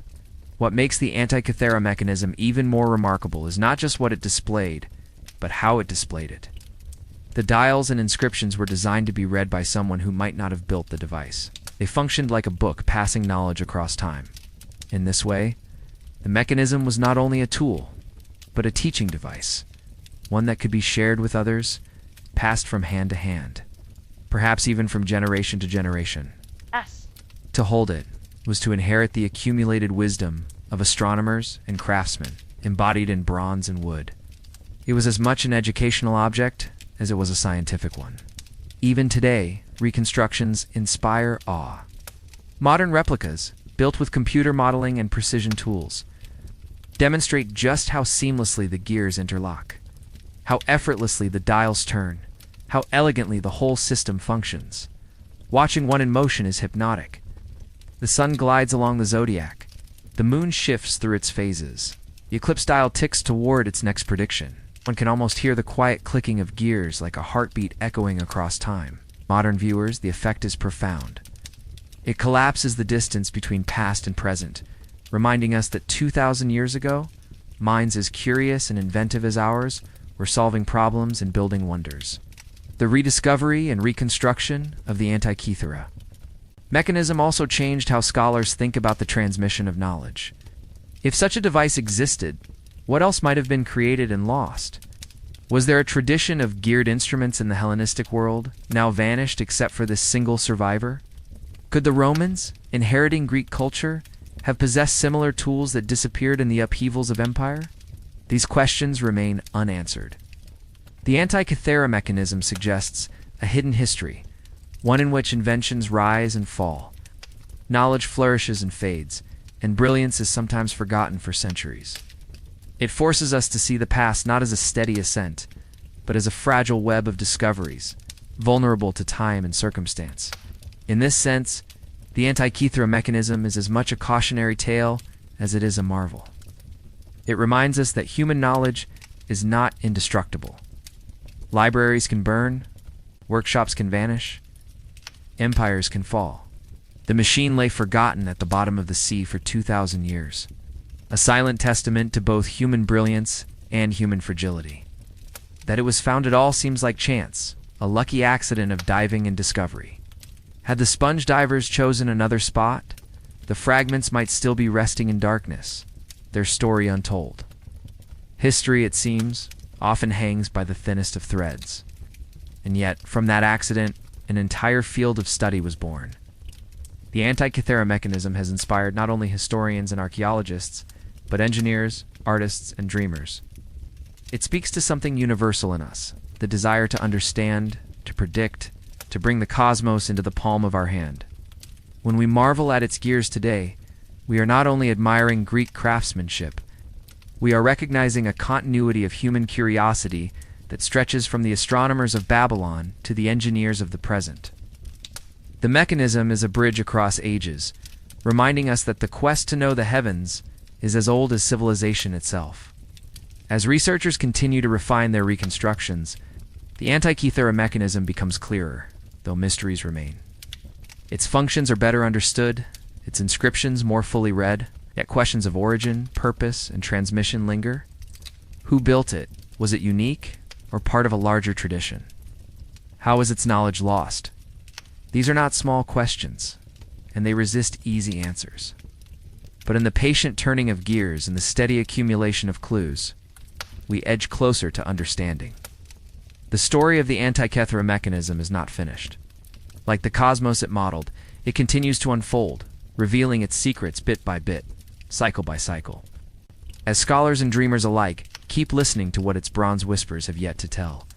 What makes the Antikythera Mechanism even more remarkable is not just what it displayed, but how it displayed it. The dials and inscriptions were designed to be read by someone who might not have built the device. They functioned like a book passing knowledge across time. In this way, the mechanism was not only a tool, but a teaching device, one that could be shared with others, passed from hand to hand, perhaps even from generation to generation. Yes. To hold it, was to inherit the accumulated wisdom of astronomers and craftsmen, embodied in bronze and wood. It was as much an educational object as it was a scientific one. Even today, reconstructions inspire awe. Modern replicas, built with computer modeling and precision tools, demonstrate just how seamlessly the gears interlock, how effortlessly the dials turn, how elegantly the whole system functions. Watching one in motion is hypnotic. The sun glides along the zodiac. The moon shifts through its phases. The eclipse dial ticks toward its next prediction. One can almost hear the quiet clicking of gears like a heartbeat echoing across time. Modern viewers, the effect is profound. It collapses the distance between past and present, reminding us that 2,000 years ago, minds as curious and inventive as ours were solving problems and building wonders. The rediscovery and reconstruction of the Antikythera Mechanism also changed how scholars think about the transmission of knowledge. If such a device existed, what else might have been created and lost? Was there a tradition of geared instruments in the Hellenistic world, now vanished except for this single survivor? Could the Romans, inheriting Greek culture, have possessed similar tools that disappeared in the upheavals of empire? These questions remain unanswered. The Antikythera Mechanism suggests a hidden history, one in which inventions rise and fall, knowledge flourishes and fades, and brilliance is sometimes forgotten for centuries. It forces us to see the past not as a steady ascent, but as a fragile web of discoveries, vulnerable to time and circumstance. In this sense, the Antikythera Mechanism is as much a cautionary tale as it is a marvel. It reminds us that human knowledge is not indestructible. Libraries can burn, workshops can vanish, empires can fall. The machine lay forgotten at the bottom of the sea for 2,000 years, a silent testament to both human brilliance and human fragility. That it was found at all seems like chance, a lucky accident of diving and discovery. Had the sponge divers chosen another spot, the fragments might still be resting in darkness, their story untold. History, it seems, often hangs by the thinnest of threads. And yet, from that accident, an entire field of study was born. The Antikythera Mechanism has inspired not only historians and archaeologists, but engineers, artists, and dreamers. It speaks to something universal in us, the desire to understand, to predict, to bring the cosmos into the palm of our hand. When we marvel at its gears today, we are not only admiring Greek craftsmanship, we are recognizing a continuity of human curiosity that stretches from the astronomers of Babylon to the engineers of the present. The mechanism is a bridge across ages, reminding us that the quest to know the heavens is as old as civilization itself. As researchers continue to refine their reconstructions, the Antikythera Mechanism becomes clearer, though mysteries remain. Its functions are better understood, its inscriptions more fully read, yet questions of origin, purpose, and transmission linger. Who built it? Was it unique, or part of a larger tradition? How was its knowledge lost? These are not small questions, and they resist easy answers. But in the patient turning of gears and the steady accumulation of clues, we edge closer to understanding. The story of the Antikythera Mechanism is not finished. Like the cosmos it modeled, it continues to unfold, revealing its secrets bit by bit, cycle by cycle. As scholars and dreamers alike, keep listening to what its bronze whispers have yet to tell.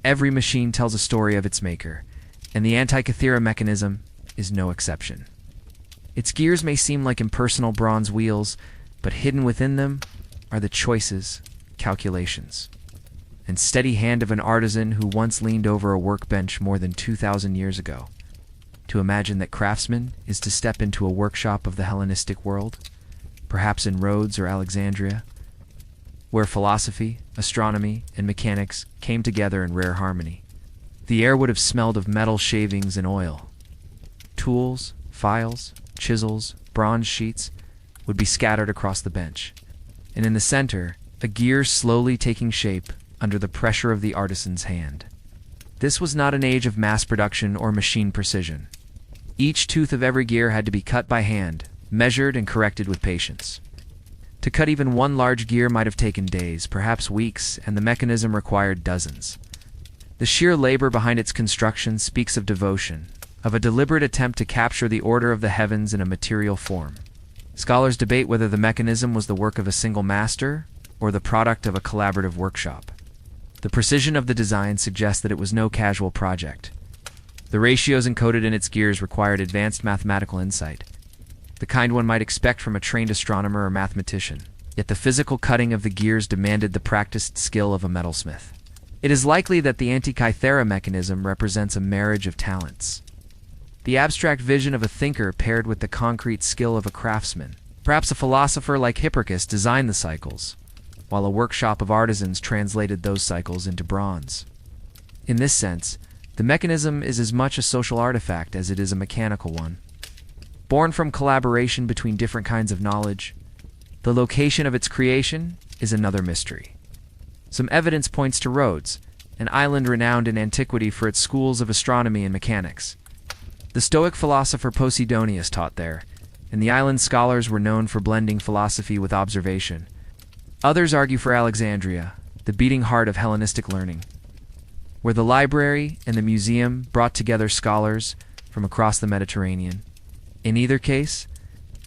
Every machine tells a story of its maker, and the Antikythera Mechanism is no exception. Its gears may seem like impersonal bronze wheels, but hidden within them are the choices, calculations, and steady hand of an artisan who once leaned over a workbench more than 2,000 years ago. To imagine that craftsman is to step into a workshop of the Hellenistic world, perhaps in Rhodes or Alexandria, where philosophy, astronomy, and mechanics came together in rare harmony. The air would have smelled of metal shavings and oil. Tools, files, chisels, bronze sheets would be scattered across the bench, and in the center, a gear slowly taking shape under the pressure of the artisan's hand. This was not an age of mass production or machine precision. Each tooth of every gear had to be cut by hand, measured and corrected with patience. To cut even one large gear might have taken days, perhaps weeks, and the mechanism required dozens. The sheer labor behind its construction speaks of devotion, of a deliberate attempt to capture the order of the heavens in a material form. Scholars debate whether the mechanism was the work of a single master or the product of a collaborative workshop. The precision of the design suggests that it was no casual project. The ratios encoded in its gears required advanced mathematical insight, the kind one might expect from a trained astronomer or mathematician. Yet the physical cutting of the gears demanded the practiced skill of a metalsmith. It is likely that the Antikythera mechanism represents a marriage of talents. The abstract vision of a thinker paired with the concrete skill of a craftsman. Perhaps a philosopher like Hipparchus designed the cycles, while a workshop of artisans translated those cycles into bronze. In this sense, the mechanism is as much a social artifact as it is a mechanical one. Born from collaboration between different kinds of knowledge, the location of its creation is another mystery. Some evidence points to Rhodes, an island renowned in antiquity for its schools of astronomy and mechanics. The Stoic philosopher Posidonius taught there, and the island's scholars were known for blending philosophy with observation. Others argue for Alexandria, the beating heart of Hellenistic learning, where the library and the museum brought together scholars from across the Mediterranean. In either case,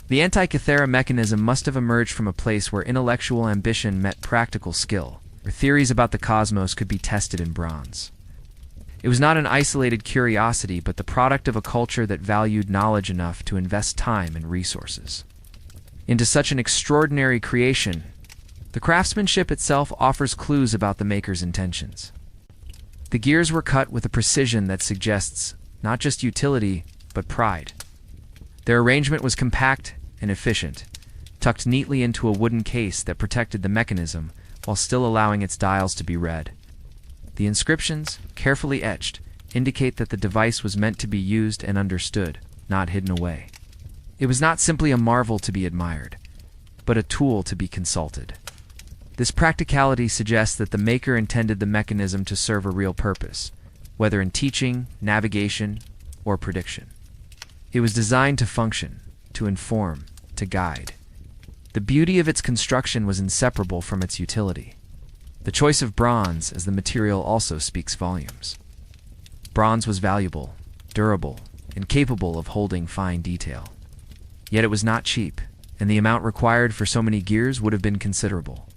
the Antikythera mechanism must have emerged from a place where intellectual ambition met practical skill, where theories about the cosmos could be tested in bronze. It was not an isolated curiosity, but the product of a culture that valued knowledge enough to invest time and resources into such an extraordinary creation. The craftsmanship itself offers clues about the maker's intentions. The gears were cut with a precision that suggests not just utility, but pride. Their arrangement was compact and efficient, tucked neatly into a wooden case that protected the mechanism while still allowing its dials to be read. The inscriptions, carefully etched, indicate that the device was meant to be used and understood, not hidden away. It was not simply a marvel to be admired, but a tool to be consulted. This practicality suggests that the maker intended the mechanism to serve a real purpose, whether in teaching, navigation, or prediction. It was designed to function, to inform, to guide. The beauty of its construction was inseparable from its utility. The choice of bronze as the material also speaks volumes. Bronze was valuable, durable, and capable of holding fine detail. Yet it was not cheap, and the amount required for so many gears would have been considerable.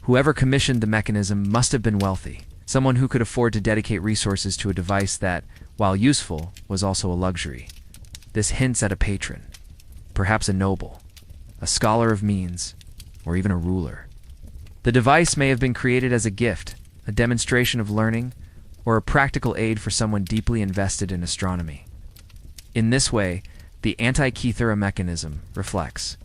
Whoever commissioned the mechanism must have been wealthy, someone who could afford to dedicate resources to a device that, while useful, was also a luxury. This hints at a patron, perhaps a noble, a scholar of means, or even a ruler. The device may have been created as a gift, a demonstration of learning, or a practical aid for someone deeply invested in astronomy. In this way, the Antikythera mechanism reflects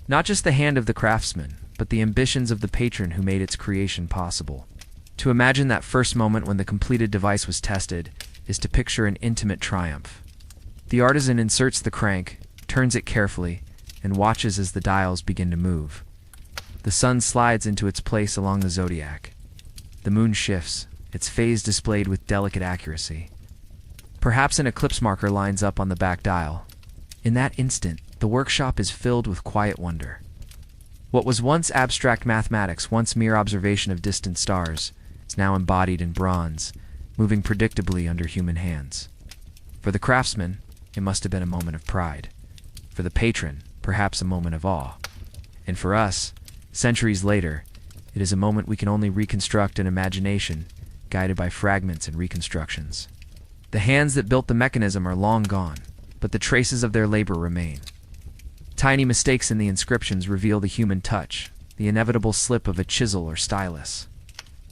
not just the hand of the craftsman, but the ambitions of the patron who made its creation possible. To imagine that first moment when the completed device was tested is to picture an intimate triumph. The artisan inserts the crank, turns it carefully, and watches as the dials begin to move. The sun slides into its place along the zodiac. The moon shifts, its phase displayed with delicate accuracy. Perhaps an eclipse marker lines up on the back dial. In that instant, the workshop is filled with quiet wonder. What was once abstract mathematics, once mere observation of distant stars, is now embodied in bronze, moving predictably under human hands. For the craftsman, it must have been a moment of pride. For the patron, perhaps a moment of awe. And for us, centuries later, it is a moment we can only reconstruct in imagination, guided by fragments and reconstructions. The hands that built the mechanism are long gone, but the traces of their labor remain. Tiny mistakes in the inscriptions reveal the human touch, the inevitable slip of a chisel or stylus.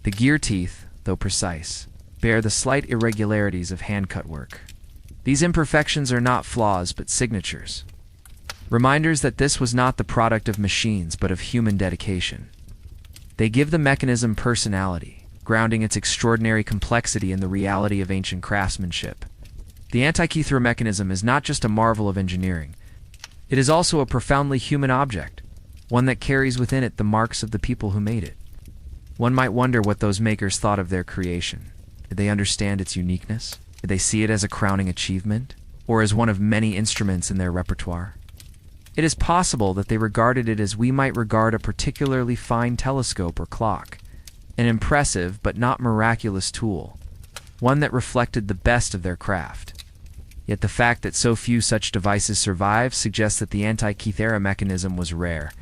The gear teeth, though precise, bear the slight irregularities of hand-cut work. These imperfections are not flaws but signatures, reminders that this was not the product of machines but of human dedication. They give the mechanism personality, grounding its extraordinary complexity in the reality of ancient craftsmanship. The Antikythera mechanism is not just a marvel of engineering. It is also a profoundly human object, one that carries within it the marks of the people who made it. One might wonder what those makers thought of their creation. Did they understand its uniqueness? Did they see it as a crowning achievement, or as one of many instruments in their repertoire? It is possible that they regarded it as we might regard a particularly fine telescope or clock, an impressive but not miraculous tool, one that reflected the best of their craft. Yet the fact that so few such devices survive suggests that the Antikythera mechanism was rare,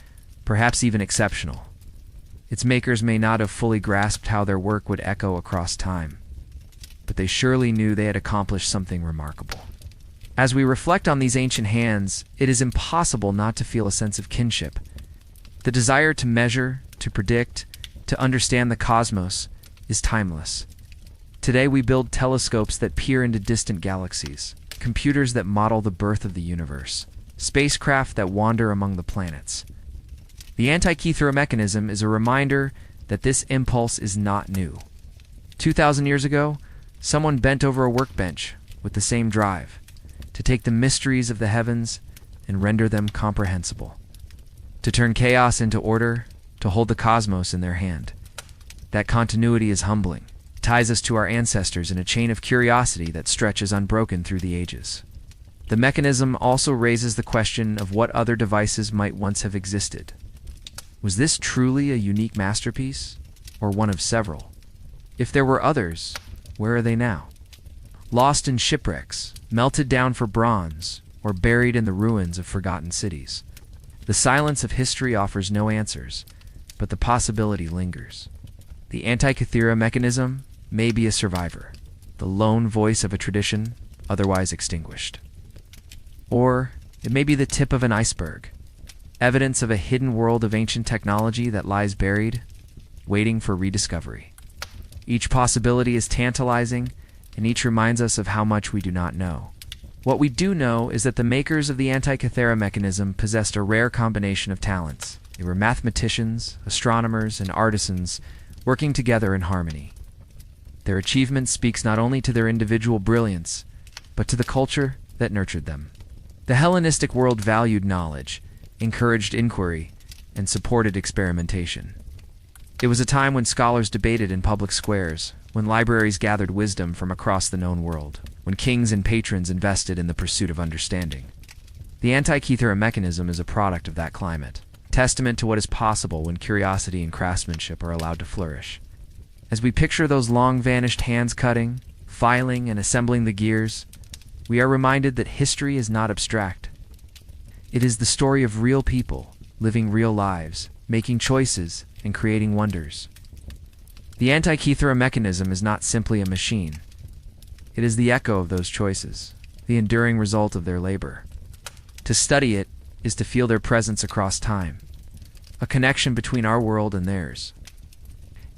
perhaps even exceptional. Its makers may not have fully grasped how their work would echo across time, but they surely knew they had accomplished something remarkable. As we reflect on these ancient hands, it is impossible not to feel a sense of kinship. The desire to measure, to predict, to understand the cosmos is timeless. Today we build telescopes that peer into distant galaxies, computers that model the birth of the universe, spacecraft that wander among the planets. The Antikythera mechanism is a reminder that this impulse is not new. 2,000 years ago, someone bent over a workbench with the same drive, to take the mysteries of the heavens and render them comprehensible, to turn chaos into order, to hold the cosmos in their hand. That continuity is humbling, ties us to our ancestors in a chain of curiosity that stretches unbroken through the ages. The mechanism also raises the question of what other devices might once have existed. Was this truly a unique masterpiece, or one of several? If there were others, where are they now? Lost in shipwrecks, melted down for bronze, or buried in the ruins of forgotten cities. The silence of history offers no answers, but the possibility lingers. The Antikythera mechanism may be a survivor, the lone voice of a tradition otherwise extinguished. Or it may be the tip of an iceberg, evidence of a hidden world of ancient technology that lies buried, waiting for rediscovery. Each possibility is tantalizing, and each reminds us of how much we do not know. What we do know is that the makers of the Antikythera mechanism possessed a rare combination of talents. They were mathematicians, astronomers, and artisans working together in harmony. Their achievement speaks not only to their individual brilliance, but to the culture that nurtured them. The Hellenistic world valued knowledge, encouraged inquiry, and supported experimentation. It was a time when scholars debated in public squares, when libraries gathered wisdom from across the known world, when kings and patrons invested in the pursuit of understanding. The Antikythera mechanism is a product of that climate, testament to what is possible when curiosity and craftsmanship are allowed to flourish. As we picture those long-vanished hands cutting, filing, and assembling the gears, we are reminded that history is not abstract. It is the story of real people, living real lives, making choices, and creating wonders. The Antikythera mechanism is not simply a machine. It is the echo of those choices, the enduring result of their labor. To study it is to feel their presence across time, a connection between our world and theirs.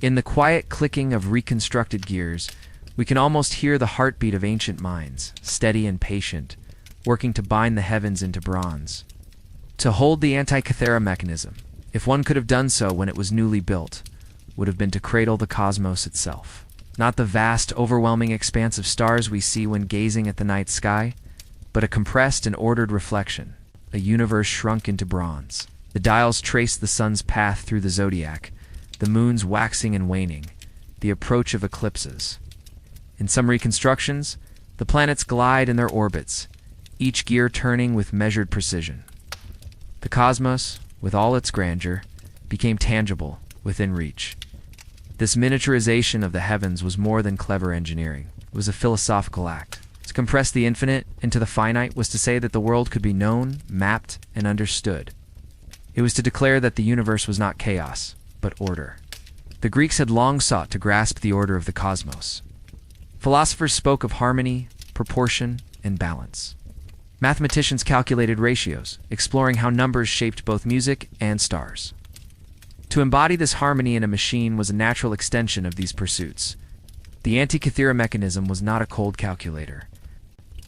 In the quiet clicking of reconstructed gears, we can almost hear the heartbeat of ancient minds, steady and patient, working to bind the heavens into bronze. To hold the Antikythera mechanism, if one could have done so when it was newly built, would have been to cradle the cosmos itself. Not the vast, overwhelming expanse of stars we see when gazing at the night sky, but a compressed and ordered reflection, a universe shrunk into bronze. The dials trace the sun's path through the zodiac, the moon's waxing and waning, the approach of eclipses. In some reconstructions, the planets glide in their orbits, each gear turning with measured precision. The cosmos, with all its grandeur, became tangible, within reach. This miniaturization of the heavens was more than clever engineering. It was a philosophical act. To compress the infinite into the finite was to say that the world could be known, mapped, and understood. It was to declare that the universe was not chaos, but order. The Greeks had long sought to grasp the order of the cosmos. Philosophers spoke of harmony, proportion, and balance. Mathematicians calculated ratios, exploring how numbers shaped both music and stars. To embody this harmony in a machine was a natural extension of these pursuits. The Antikythera mechanism was not a cold calculator.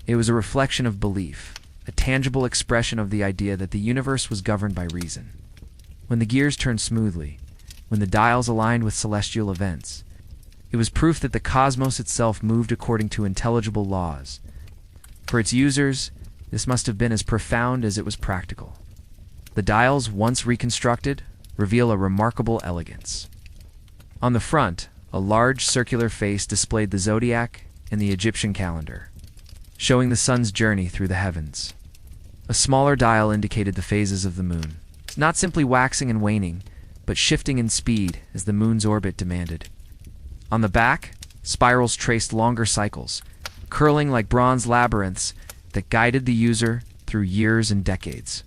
It was a reflection of belief, a tangible expression of the idea that the universe was governed by reason. When the gears turned smoothly, when the dials aligned with celestial events, it was proof that the cosmos itself moved according to intelligible laws. For its users, this must have been as profound as it was practical. The dials, once reconstructed, reveal a remarkable elegance. On the front, a large circular face displayed the zodiac and the Egyptian calendar, showing the sun's journey through the heavens. A smaller dial indicated the phases of the moon, not simply waxing and waning, but shifting in speed as the moon's orbit demanded. On the back, spirals traced longer cycles, curling like bronze labyrinths that guided the user through years and decades.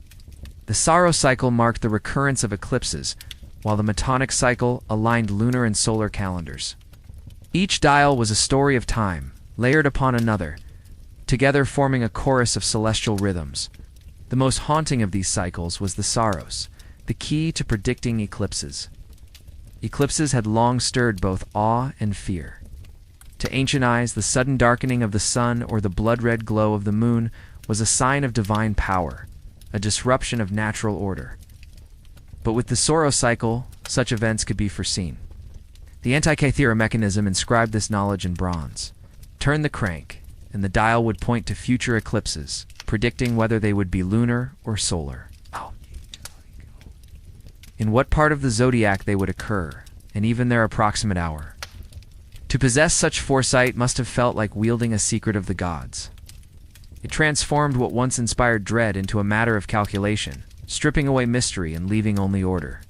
The Saros cycle marked the recurrence of eclipses, while the Metonic cycle aligned lunar and solar calendars. Each dial was a story of time, layered upon another, together forming a chorus of celestial rhythms. The most haunting of these cycles was the Saros, the key to predicting eclipses. Eclipses had long stirred both awe and fear. To ancient eyes, the sudden darkening of the sun or the blood-red glow of the moon was a sign of divine power, a disruption of natural order. But with the Saros cycle, such events could be foreseen. The Antikythera Mechanism inscribed this knowledge in bronze. Turn the crank, and the dial would point to future eclipses, predicting whether they would be lunar or solar. In what part of the zodiac they would occur, and even their approximate hour. To possess such foresight must have felt like wielding a secret of the gods. It transformed what once inspired dread into a matter of calculation, stripping away mystery and leaving only order.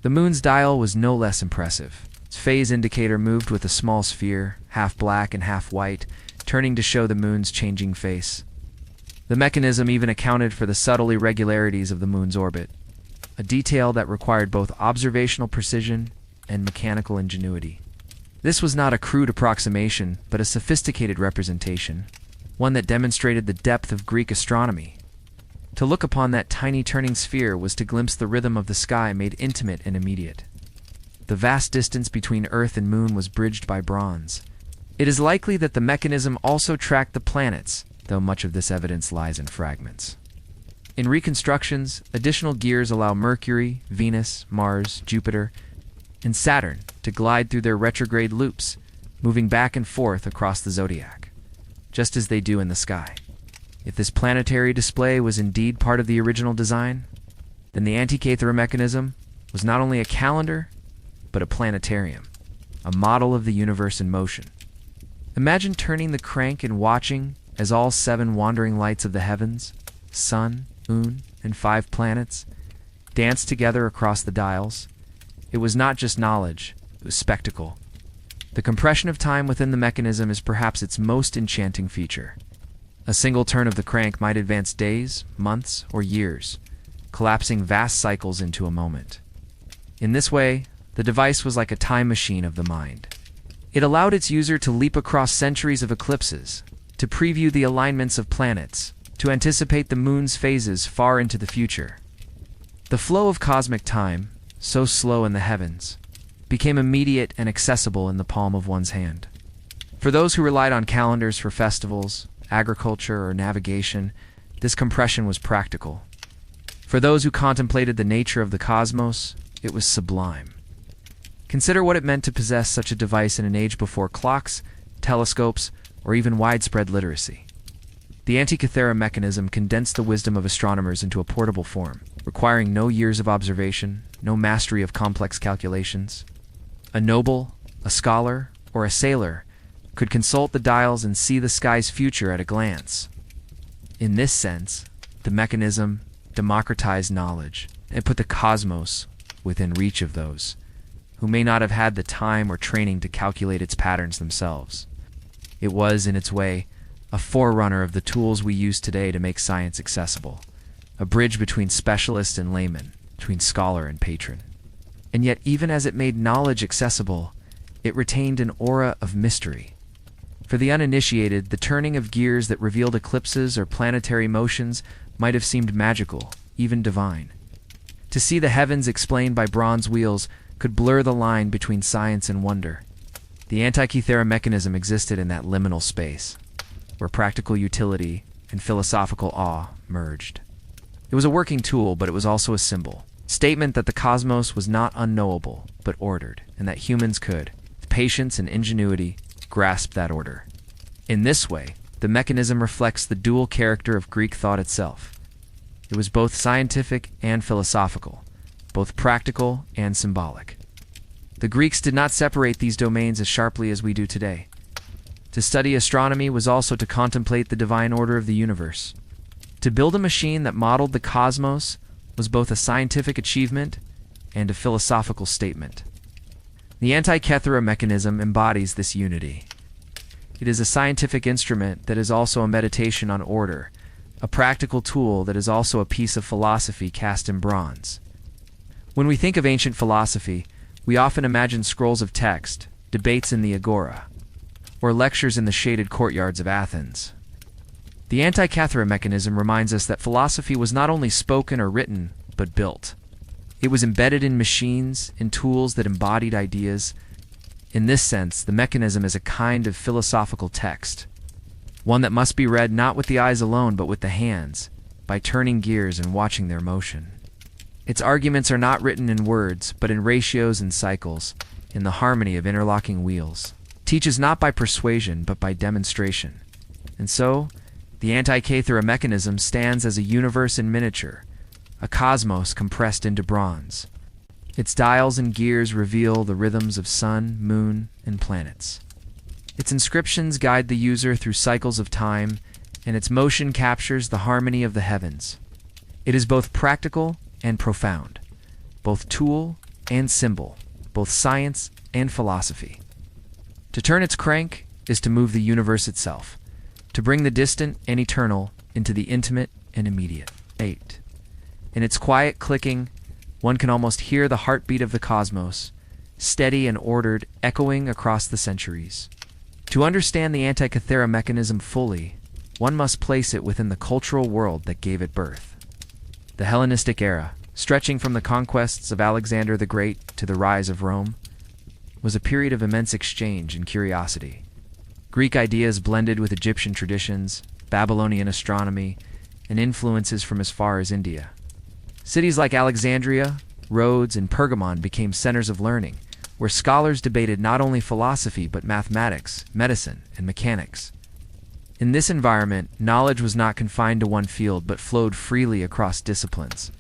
The moon's dial was no less impressive. Its phase indicator moved with a small sphere, half black and half white, turning to show the moon's changing face. The mechanism even accounted for the subtle irregularities of the moon's orbit, a detail that required both observational precision and mechanical ingenuity. This was not a crude approximation, but a sophisticated representation, one that demonstrated the depth of Greek astronomy. To look upon that tiny turning sphere was to glimpse the rhythm of the sky made intimate and immediate. The vast distance between Earth and Moon was bridged by bronze. It is likely that the mechanism also tracked the planets, though much of this evidence lies in fragments. In reconstructions, additional gears allow Mercury, Venus, Mars, Jupiter, and Saturn to glide through their retrograde loops, moving back and forth across the zodiac, just as they do in the sky. If this planetary display was indeed part of the original design, then the Antikythera Mechanism was not only a calendar, but a planetarium, a model of the universe in motion. Imagine turning the crank and watching as all 7 wandering lights of the heavens, sun, moon, and 5 planets, danced together across the dials. It was not just knowledge, it was spectacle. The compression of time within the mechanism is perhaps its most enchanting feature. A single turn of the crank might advance days, months, or years, collapsing vast cycles into a moment. In this way, the device was like a time machine of the mind. It allowed its user to leap across centuries of eclipses, to preview the alignments of planets, to anticipate the moon's phases far into the future. The flow of cosmic time, so slow in the heavens, became immediate and accessible in the palm of one's hand. For those who relied on calendars for festivals, agriculture, or navigation, this compression was practical. For those who contemplated the nature of the cosmos, it was sublime. Consider what it meant to possess such a device in an age before clocks, telescopes, or even widespread literacy. The Antikythera Mechanism condensed the wisdom of astronomers into a portable form, requiring no years of observation, no mastery of complex calculations. A noble, a scholar, or a sailor could consult the dials and see the sky's future at a glance. In this sense, the mechanism democratized knowledge and put the cosmos within reach of those who may not have had the time or training to calculate its patterns themselves. It was, in its way, a forerunner of the tools we use today to make science accessible, a bridge between specialist and layman, between scholar and patron. And yet, even as it made knowledge accessible, it retained an aura of mystery. For the uninitiated, the turning of gears that revealed eclipses or planetary motions might have seemed magical, even divine. To see the heavens explained by bronze wheels could blur the line between science and wonder. The Antikythera Mechanism existed in that liminal space, where practical utility and philosophical awe merged. It was a working tool, but it was also a symbol. Statement that the cosmos was not unknowable, but ordered, and that humans could, with patience and ingenuity, grasp that order. In this way, the mechanism reflects the dual character of Greek thought itself. It was both scientific and philosophical, both practical and symbolic. The Greeks did not separate these domains as sharply as we do today. To study astronomy was also to contemplate the divine order of the universe. To build a machine that modeled the cosmos was both a scientific achievement and a philosophical statement. The Antikythera Mechanism embodies this unity. It is a scientific instrument that is also a meditation on order, a practical tool that is also a piece of philosophy cast in bronze. When we think of ancient philosophy, we often imagine scrolls of text, debates in the agora, or lectures in the shaded courtyards of Athens. The Antikythera Mechanism reminds us that philosophy was not only spoken or written, but built. It was embedded in machines, in tools that embodied ideas. In this sense, the mechanism is a kind of philosophical text, one that must be read not with the eyes alone but with the hands, by turning gears and watching their motion. Its arguments are not written in words, but in ratios and cycles, in the harmony of interlocking wheels. It teaches not by persuasion, but by demonstration. And so, the Antikythera Mechanism stands as a universe in miniature, a cosmos compressed into bronze. Its dials and gears reveal the rhythms of sun, moon, and planets. Its inscriptions guide the user through cycles of time, and its motion captures the harmony of the heavens. It is both practical and profound, both tool and symbol, both science and philosophy. To turn its crank is to move the universe itself, to bring the distant and eternal into the intimate and immediate. 8. In its quiet clicking, one can almost hear the heartbeat of the cosmos, steady and ordered, echoing across the centuries. To understand the Antikythera Mechanism fully, one must place it within the cultural world that gave it birth. The Hellenistic era, stretching from the conquests of Alexander the Great to the rise of Rome, was a period of immense exchange and curiosity. Greek ideas blended with Egyptian traditions, Babylonian astronomy, and influences from as far as India. Cities like Alexandria, Rhodes, and Pergamon became centers of learning, where scholars debated not only philosophy but mathematics, medicine, and mechanics. In this environment, knowledge was not confined to one field but flowed freely across disciplines.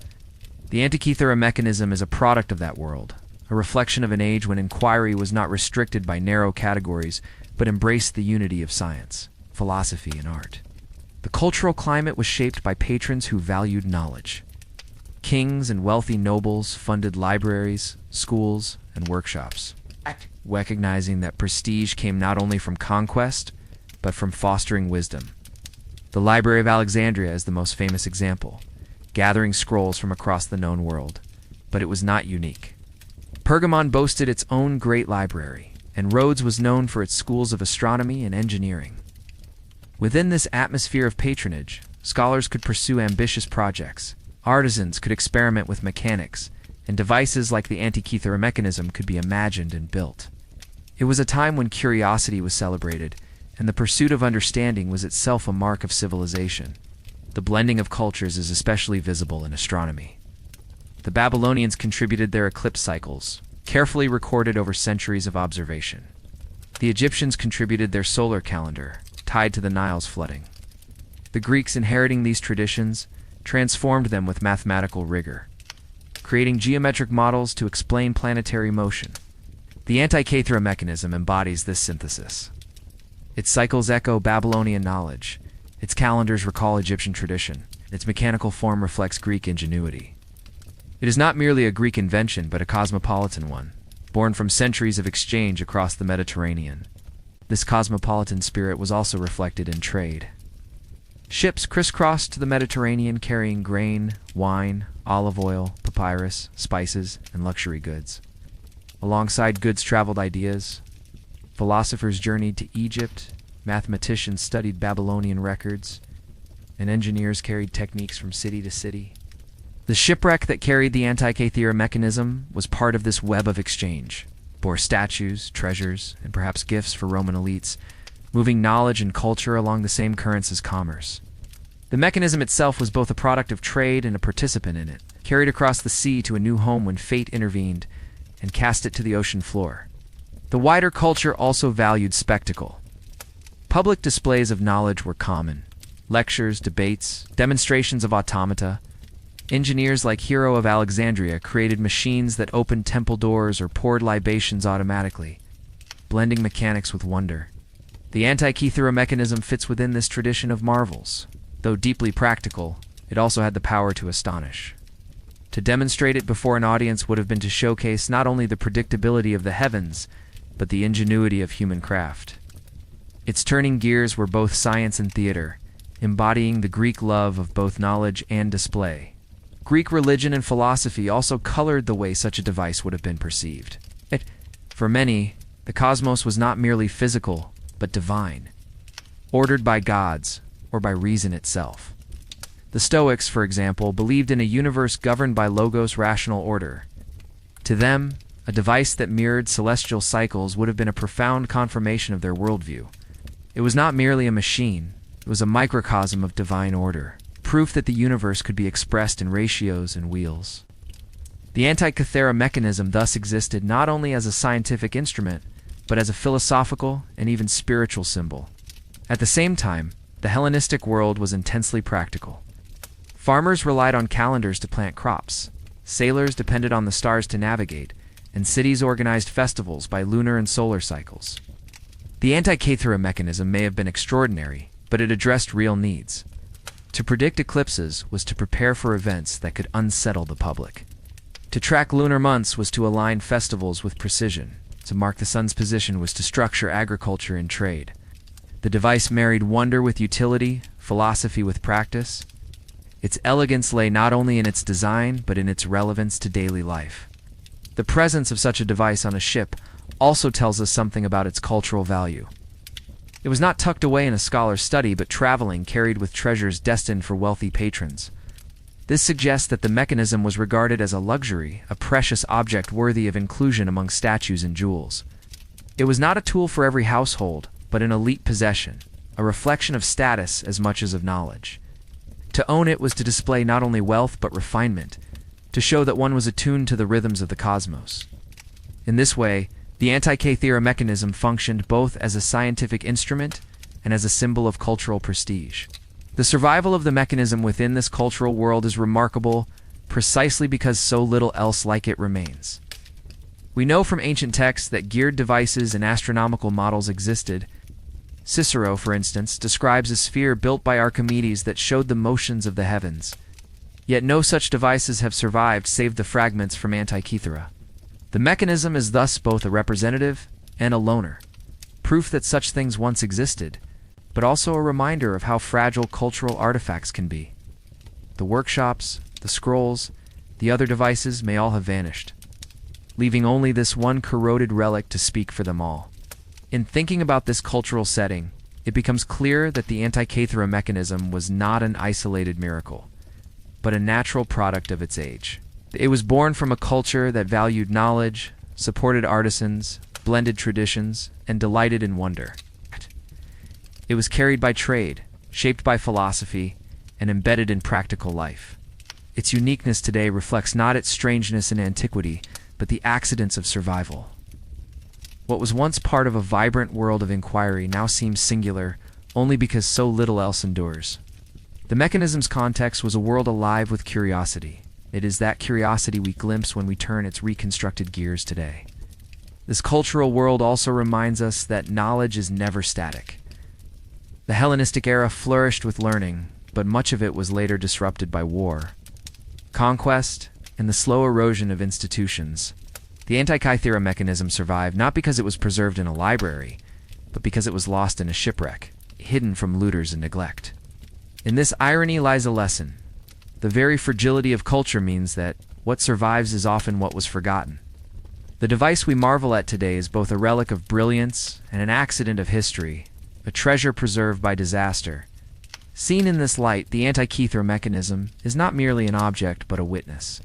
The Antikythera Mechanism is a product of that world, a reflection of an age when inquiry was not restricted by narrow categories but embraced the unity of science, philosophy, and art. The cultural climate was shaped by patrons who valued knowledge. Kings and wealthy nobles funded libraries, schools, and workshops, recognizing that prestige came not only from conquest, but from fostering wisdom. The Library of Alexandria is the most famous example, gathering scrolls from across the known world, but it was not unique. Pergamon boasted its own great library, and Rhodes was known for its schools of astronomy and engineering. Within this atmosphere of patronage, scholars could pursue ambitious projects, artisans could experiment with mechanics, and devices like the Antikythera Mechanism could be imagined and built. It was a time when curiosity was celebrated, and the pursuit of understanding was itself a mark of civilization. The blending of cultures is especially visible in astronomy. The Babylonians contributed their eclipse cycles, carefully recorded over centuries of observation. The Egyptians contributed their solar calendar, tied to the Nile's flooding. The Greeks, inheriting these traditions, transformed them with mathematical rigor, creating geometric models to explain planetary motion. The Antikythera Mechanism embodies this synthesis. Its cycles echo Babylonian knowledge, its calendars recall Egyptian tradition, its mechanical form reflects Greek ingenuity. It is not merely a Greek invention, but a cosmopolitan one, born from centuries of exchange across the Mediterranean. This cosmopolitan spirit was also reflected in trade. Ships crisscrossed the Mediterranean carrying grain, wine, olive oil, papyrus, spices, and luxury goods. Alongside goods traveled ideas. Philosophers journeyed to Egypt, mathematicians studied Babylonian records, and engineers carried techniques from city to city. The shipwreck that carried the Antikythera Mechanism was part of this web of exchange, bore statues, treasures, and perhaps gifts for Roman elites, moving knowledge and culture along the same currents as commerce. The mechanism itself was both a product of trade and a participant in it, carried across the sea to a new home when fate intervened and cast it to the ocean floor. The wider culture also valued spectacle. Public displays of knowledge were common. Lectures, debates, demonstrations of automata. Engineers like Hero of Alexandria created machines that opened temple doors or poured libations automatically, blending mechanics with wonder. The Antikythera Mechanism fits within this tradition of marvels. Though deeply practical, it also had the power to astonish. To demonstrate it before an audience would have been to showcase not only the predictability of the heavens, but the ingenuity of human craft. Its turning gears were both science and theater, embodying the Greek love of both knowledge and display. Greek religion and philosophy also colored the way such a device would have been perceived. For many, the cosmos was not merely physical, but divine, ordered by gods or by reason itself. The Stoics, for example, believed in a universe governed by logos, rational order. To them, a device that mirrored celestial cycles would have been a profound confirmation of their worldview. It was not merely a machine, it was a microcosm of divine order, proof that the universe could be expressed in ratios and wheels. The Antikythera Mechanism thus existed not only as a scientific instrument, but as a philosophical and even spiritual symbol. At the same time, the Hellenistic world was intensely practical. Farmers relied on calendars to plant crops, sailors depended on the stars to navigate, and cities organized festivals by lunar and solar cycles. The Antikythera Mechanism may have been extraordinary, but it addressed real needs. To predict eclipses was to prepare for events that could unsettle the public. To track lunar months was to align festivals with precision. To mark the sun's position was to structure agriculture and trade. The device married wonder with utility, philosophy with practice. Its elegance lay not only in its design, but in its relevance to daily life. The presence of such a device on a ship also tells us something about its cultural value. It was not tucked away in a scholar's study, but traveling, carried with treasures destined for wealthy patrons. This suggests that the mechanism was regarded as a luxury, a precious object worthy of inclusion among statues and jewels. It was not a tool for every household, but an elite possession, a reflection of status as much as of knowledge. To own it was to display not only wealth but refinement, to show that one was attuned to the rhythms of the cosmos. In this way, the Antikythera Mechanism functioned both as a scientific instrument and as a symbol of cultural prestige. The survival of the mechanism within this cultural world is remarkable precisely because so little else like it remains. We know from ancient texts that geared devices and astronomical models existed. Cicero, for instance, describes a sphere built by Archimedes that showed the motions of the heavens. Yet no such devices have survived save the fragments from Antikythera. The mechanism is thus both a representative and a loner, proof that such things once existed, but also a reminder of how fragile cultural artifacts can be. The workshops, the scrolls, the other devices may all have vanished, leaving only this one corroded relic to speak for them all. In thinking about this cultural setting, it becomes clear that the Antikythera Mechanism was not an isolated miracle, but a natural product of its age. It was born from a culture that valued knowledge, supported artisans, blended traditions, and delighted in wonder. It was carried by trade, shaped by philosophy, and embedded in practical life. Its uniqueness today reflects not its strangeness in antiquity, but the accidents of survival. What was once part of a vibrant world of inquiry now seems singular, only because so little else endures. The mechanism's context was a world alive with curiosity. It is that curiosity we glimpse when we turn its reconstructed gears today. This cultural world also reminds us that knowledge is never static. The Hellenistic era flourished with learning, but much of it was later disrupted by war, conquest, and the slow erosion of institutions. The Antikythera Mechanism survived not because it was preserved in a library, but because it was lost in a shipwreck, hidden from looters and neglect. In this irony lies a lesson. The very fragility of culture means that what survives is often what was forgotten. The device we marvel at today is both a relic of brilliance and an accident of history, a treasure preserved by disaster. Seen in this light, the Antikythera Mechanism is not merely an object but a witness.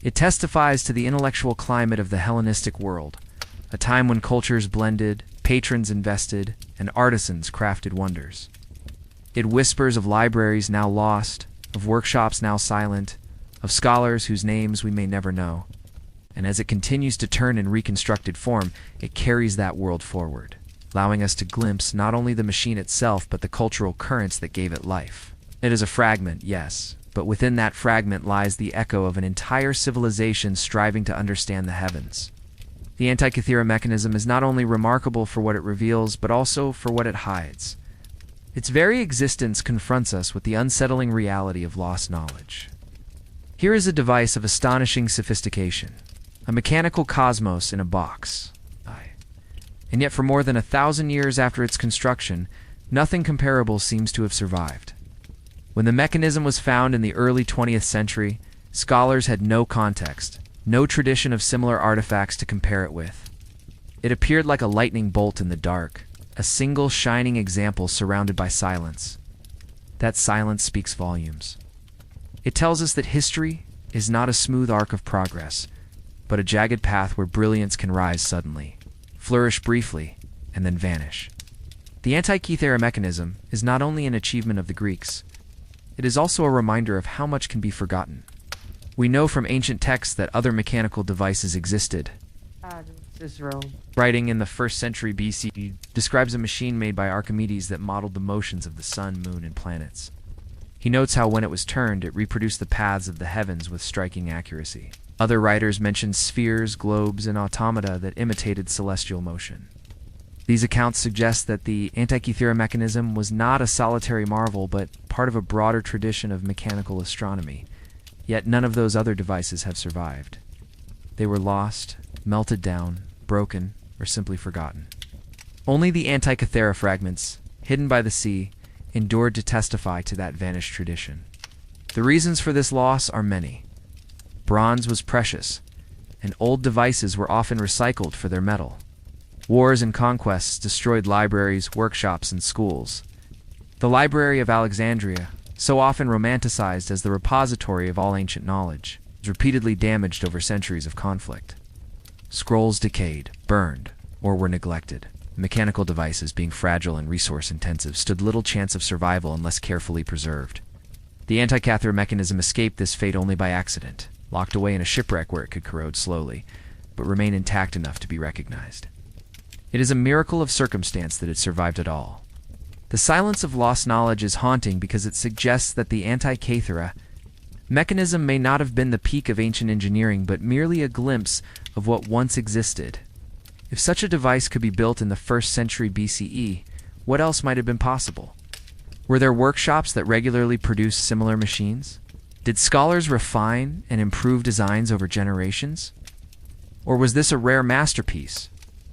It testifies to the intellectual climate of the Hellenistic world, a time when cultures blended, patrons invested, and artisans crafted wonders. It whispers of libraries now lost, of workshops now silent, of scholars whose names we may never know. And as it continues to turn in reconstructed form, it carries that world forward, allowing us to glimpse not only the machine itself but the cultural currents that gave it life. It is a fragment, yes, but within that fragment lies the echo of an entire civilization striving to understand the heavens. The Antikythera Mechanism is not only remarkable for what it reveals, but also for what it hides. Its very existence confronts us with the unsettling reality of lost knowledge. Here is a device of astonishing sophistication, a mechanical cosmos in a box. And yet for more than 1,000 years after its construction, nothing comparable seems to have survived. When the mechanism was found in the early 20th century, scholars had no context, no tradition of similar artifacts to compare it with. It appeared like a lightning bolt in the dark, a single shining example surrounded by silence. That silence speaks volumes. It tells us that history is not a smooth arc of progress, but a jagged path where brilliance can rise suddenly, flourish briefly, and then vanish. The Antikythera Mechanism is not only an achievement of the Greeks, it is also a reminder of how much can be forgotten. We know from ancient texts that other mechanical devices existed. Cicero, Writing in the 1st century BCE, describes a machine made by Archimedes that modeled the motions of the sun, moon, and planets. He notes how when it was turned, it reproduced the paths of the heavens with striking accuracy. Other writers mention spheres, globes, and automata that imitated celestial motion. These accounts suggest that the Antikythera Mechanism was not a solitary marvel, but part of a broader tradition of mechanical astronomy. Yet none of those other devices have survived. They were lost, melted down, broken, or simply forgotten. Only the Antikythera fragments, hidden by the sea, endured to testify to that vanished tradition. The reasons for this loss are many. Bronze was precious, and old devices were often recycled for their metal. Wars and conquests destroyed libraries, workshops, and schools. The Library of Alexandria, so often romanticized as the repository of all ancient knowledge, was repeatedly damaged over centuries of conflict. Scrolls decayed, burned, or were neglected. Mechanical devices, being fragile and resource-intensive, stood little chance of survival unless carefully preserved. The Antikythera Mechanism escaped this fate only by accident, locked away in a shipwreck where it could corrode slowly, but remain intact enough to be recognized. It is a miracle of circumstance that it survived at all. The silence of lost knowledge is haunting because it suggests that the Antikythera Mechanism may not have been the peak of ancient engineering, but merely a glimpse of what once existed. If such a device could be built in the 1st century BCE, what else might have been possible? Were there workshops that regularly produced similar machines? Did scholars refine and improve designs over generations? Or was this a rare masterpiece,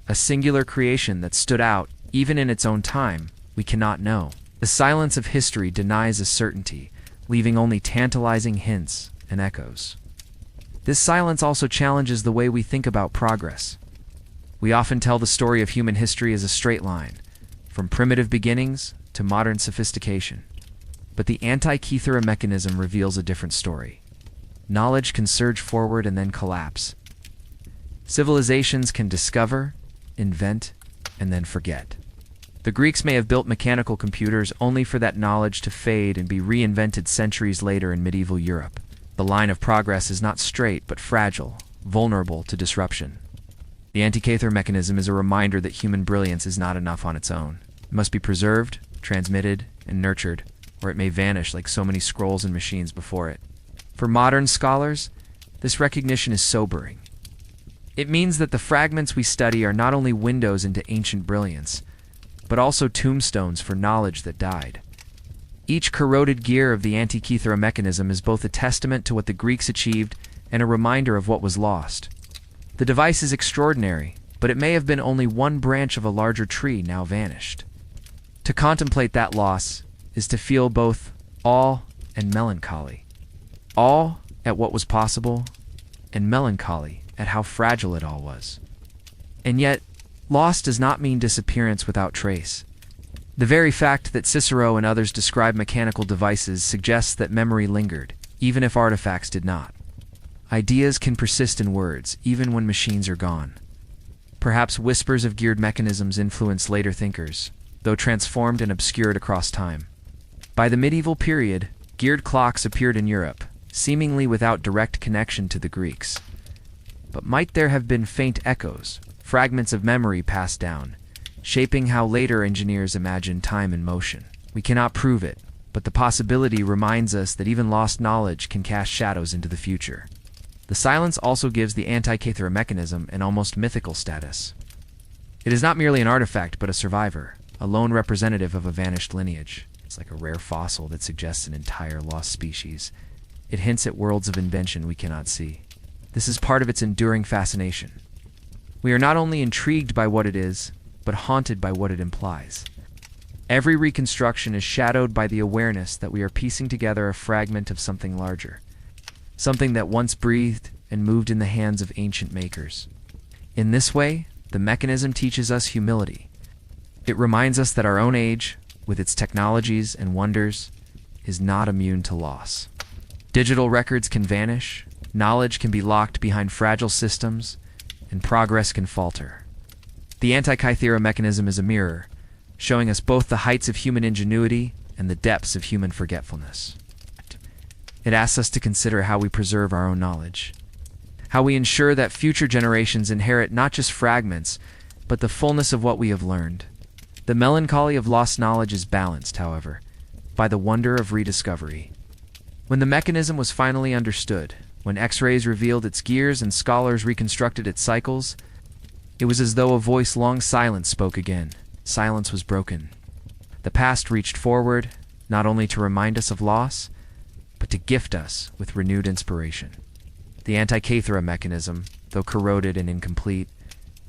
a singular creation that stood out even in its own time? We cannot know. The silence of history denies a certainty, leaving only tantalizing hints and echoes. This silence also challenges the way we think about progress. We often tell the story of human history as a straight line, from primitive beginnings to modern sophistication. But the Antikythera Mechanism reveals a different story. Knowledge can surge forward and then collapse. Civilizations can discover, invent, and then forget. The Greeks may have built mechanical computers only for that knowledge to fade and be reinvented centuries later in medieval Europe. The line of progress is not straight, but fragile, vulnerable to disruption. The Antikythera Mechanism is a reminder that human brilliance is not enough on its own. It must be preserved, transmitted, and nurtured, or it may vanish like so many scrolls and machines before it. For modern scholars, this recognition is sobering. It means that the fragments we study are not only windows into ancient brilliance, but also tombstones for knowledge that died. Each corroded gear of the Antikythera Mechanism is both a testament to what the Greeks achieved and a reminder of what was lost. The device is extraordinary, but it may have been only one branch of a larger tree now vanished. To contemplate that loss is to feel both awe and melancholy. Awe at what was possible, and melancholy at how fragile it all was. And yet, loss does not mean disappearance without trace. The very fact that Cicero and others describe mechanical devices suggests that memory lingered, even if artifacts did not. Ideas can persist in words, even when machines are gone. Perhaps whispers of geared mechanisms influenced later thinkers, though transformed and obscured across time. By the medieval period, geared clocks appeared in Europe, seemingly without direct connection to the Greeks. But might there have been faint echoes, fragments of memory passed down, shaping how later engineers imagined time and motion? We cannot prove it, but the possibility reminds us that even lost knowledge can cast shadows into the future. The silence also gives the Antikythera Mechanism an almost mythical status. It is not merely an artifact, but a survivor, a lone representative of a vanished lineage. It's like a rare fossil that suggests an entire lost species. It hints at worlds of invention we cannot see. This is part of its enduring fascination. We are not only intrigued by what it is, but haunted by what it implies. Every reconstruction is shadowed by the awareness that we are piecing together a fragment of something larger, something that once breathed and moved in the hands of ancient makers. In this way, the mechanism teaches us humility. It reminds us that our own age, with its technologies and wonders, is not immune to loss. Digital records can vanish, knowledge can be locked behind fragile systems, and progress can falter. The Antikythera Mechanism is a mirror, showing us both the heights of human ingenuity and the depths of human forgetfulness. It asks us to consider how we preserve our own knowledge, how we ensure that future generations inherit not just fragments, but the fullness of what we have learned. The melancholy of lost knowledge is balanced, however, by the wonder of rediscovery. When the mechanism was finally understood, when X-rays revealed its gears and scholars reconstructed its cycles, it was as though a voice long silent spoke again. Silence was broken. The past reached forward, not only to remind us of loss, but to gift us with renewed inspiration. The Antikythera Mechanism, though corroded and incomplete,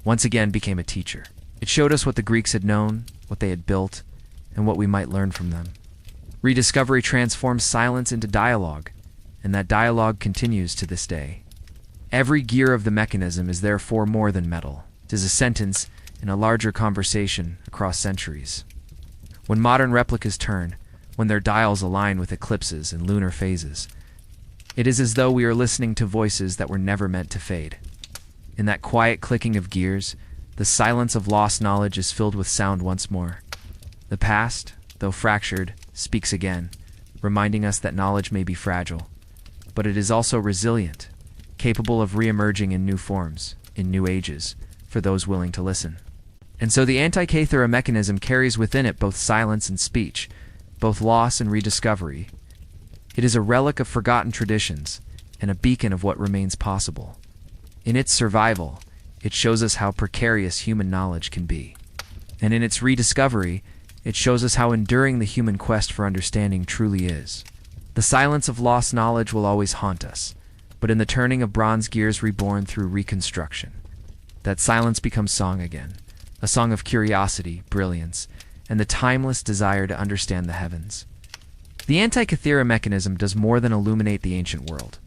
once again became a teacher. It showed us what the Greeks had known, what they had built, and what we might learn from them. Rediscovery transforms silence into dialogue, and that dialogue continues to this day. Every gear of the mechanism is therefore more than metal. It is a sentence in a larger conversation across centuries. When modern replicas turn, when their dials align with eclipses and lunar phases, it is as though we are listening to voices that were never meant to fade. In that quiet clicking of gears, the silence of lost knowledge is filled with sound once more. The past, though fractured, speaks again, reminding us that knowledge may be fragile, but it is also resilient, capable of re-emerging in new forms, in new ages, for those willing to listen. And so the Antikythera Mechanism carries within it both silence and speech, both loss and rediscovery. It is a relic of forgotten traditions, and a beacon of what remains possible. In its survival, it shows us how precarious human knowledge can be. And in its rediscovery, it shows us how enduring the human quest for understanding truly is. The silence of lost knowledge will always haunt us, but in the turning of bronze gears reborn through reconstruction, that silence becomes song again, a song of curiosity, brilliance, and the timeless desire to understand the heavens. The Antikythera Mechanism does more than illuminate the ancient world.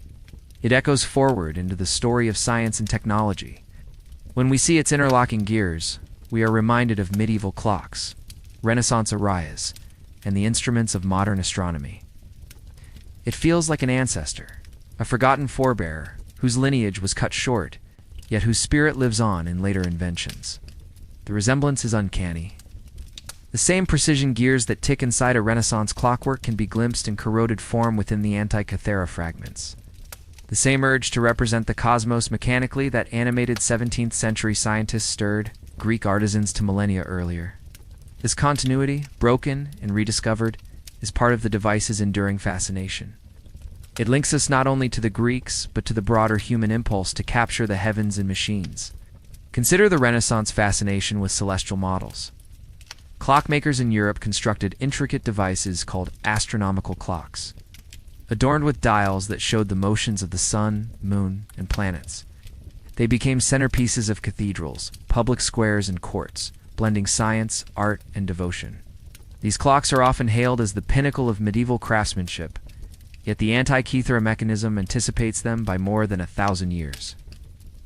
It echoes forward into the story of science and technology. When we see its interlocking gears, we are reminded of medieval clocks, Renaissance arias, and the instruments of modern astronomy. It feels like an ancestor, a forgotten forebear whose lineage was cut short, yet whose spirit lives on in later inventions. The resemblance is uncanny. The same precision gears that tick inside a Renaissance clockwork can be glimpsed in corroded form within the Antikythera fragments. The same urge to represent the cosmos mechanically that animated 17th century scientists stirred Greek artisans to millennia earlier. This continuity, broken and rediscovered, is part of the device's enduring fascination. It links us not only to the Greeks, but to the broader human impulse to capture the heavens in machines. Consider the Renaissance fascination with celestial models. Clockmakers in Europe constructed intricate devices called astronomical clocks, adorned with dials that showed the motions of the sun, moon, and planets. They became centerpieces of cathedrals, public squares, and courts, blending science, art, and devotion. These clocks are often hailed as the pinnacle of medieval craftsmanship, yet the Antikythera Mechanism anticipates them by more than 1,000 years.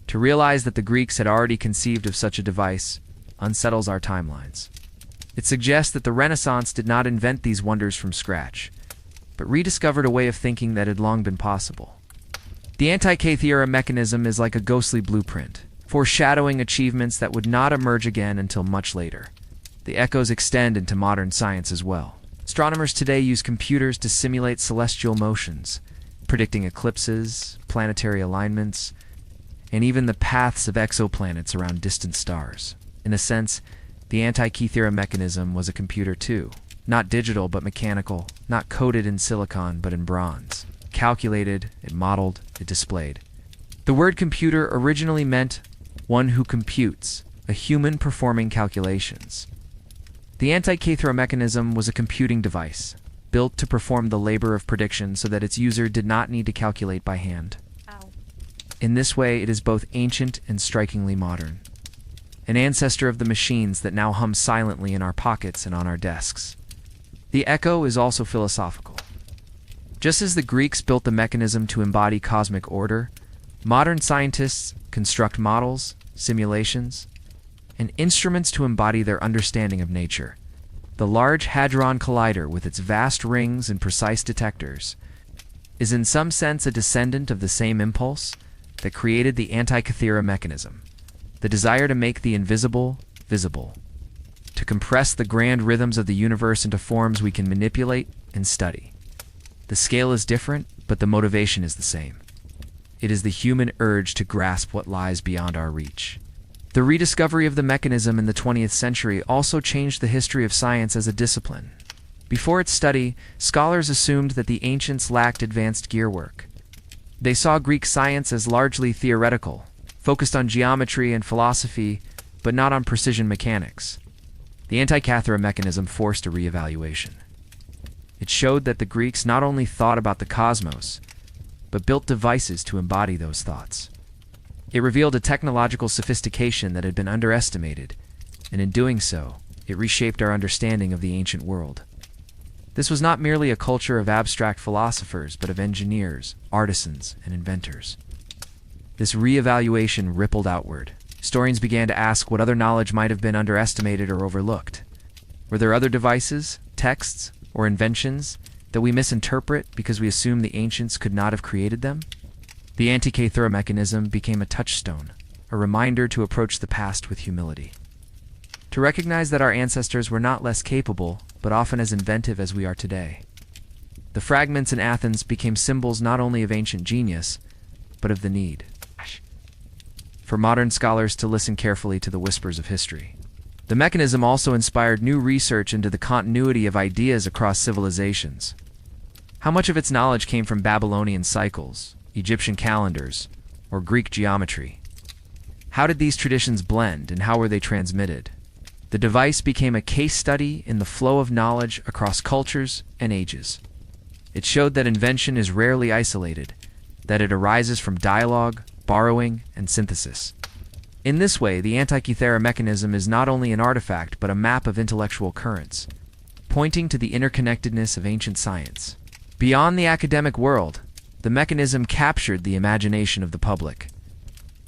To realize that the Greeks had already conceived of such a device unsettles our timelines. It suggests that the Renaissance did not invent these wonders from scratch, but rediscovered a way of thinking that had long been possible. The Antikythera Mechanism is like a ghostly blueprint, foreshadowing achievements that would not emerge again until much later. The echoes extend into modern science as well. Astronomers today use computers to simulate celestial motions, predicting eclipses, planetary alignments, and even the paths of exoplanets around distant stars. In a sense, the Antikythera Mechanism was a computer too. Not digital but mechanical, not coated in silicon but in bronze. Calculated, it modeled, it displayed. The word computer originally meant one who computes, a human performing calculations. The Antikythera Mechanism was a computing device, built to perform the labor of prediction so that its user did not need to calculate by hand. Ow. In this way, it is both ancient and strikingly modern. an ancestor of the machines that now hum silently in our pockets and on our desks. The echo is also philosophical. Just as the Greeks built the mechanism to embody cosmic order, modern scientists construct models, simulations, and instruments to embody their understanding of nature. The Large Hadron Collider, with its vast rings and precise detectors, is in some sense a descendant of the same impulse that created the Antikythera Mechanism, the desire to make the invisible visible, to compress the grand rhythms of the universe into forms we can manipulate and study. The scale is different, but the motivation is the same. It is the human urge to grasp what lies beyond our reach. The rediscovery of the mechanism in the 20th century also changed the history of science as a discipline. Before its study, scholars assumed that the ancients lacked advanced gearwork. They saw Greek science as largely theoretical, focused on geometry and philosophy, but not on precision mechanics. The Antikythera Mechanism forced a reevaluation. It showed that the Greeks not only thought about the cosmos, but built devices to embody those thoughts. It revealed a technological sophistication that had been underestimated, and in doing so, it reshaped our understanding of the ancient world. This was not merely a culture of abstract philosophers, but of engineers, artisans, and inventors. This reevaluation rippled outward. Historians began to ask what other knowledge might have been underestimated or overlooked. Were there other devices, texts, or inventions that we misinterpret because we assume the ancients could not have created them? The Antikythera Mechanism became a touchstone, a reminder to approach the past with humility. To recognize that our ancestors were not less capable, but often as inventive as we are today. The fragments in Athens became symbols not only of ancient genius, but of the need for modern scholars to listen carefully to the whispers of history. The mechanism also inspired new research into the continuity of ideas across civilizations. How much of its knowledge came from Babylonian cycles, Egyptian calendars, or Greek geometry? How did these traditions blend, and how were they transmitted? The device became a case study in the flow of knowledge across cultures and ages. It showed that invention is rarely isolated, that it arises from dialogue, borrowing, and synthesis. In this way, the Antikythera Mechanism is not only an artifact, but a map of intellectual currents, pointing to the interconnectedness of ancient science. Beyond the academic world, the mechanism captured the imagination of the public.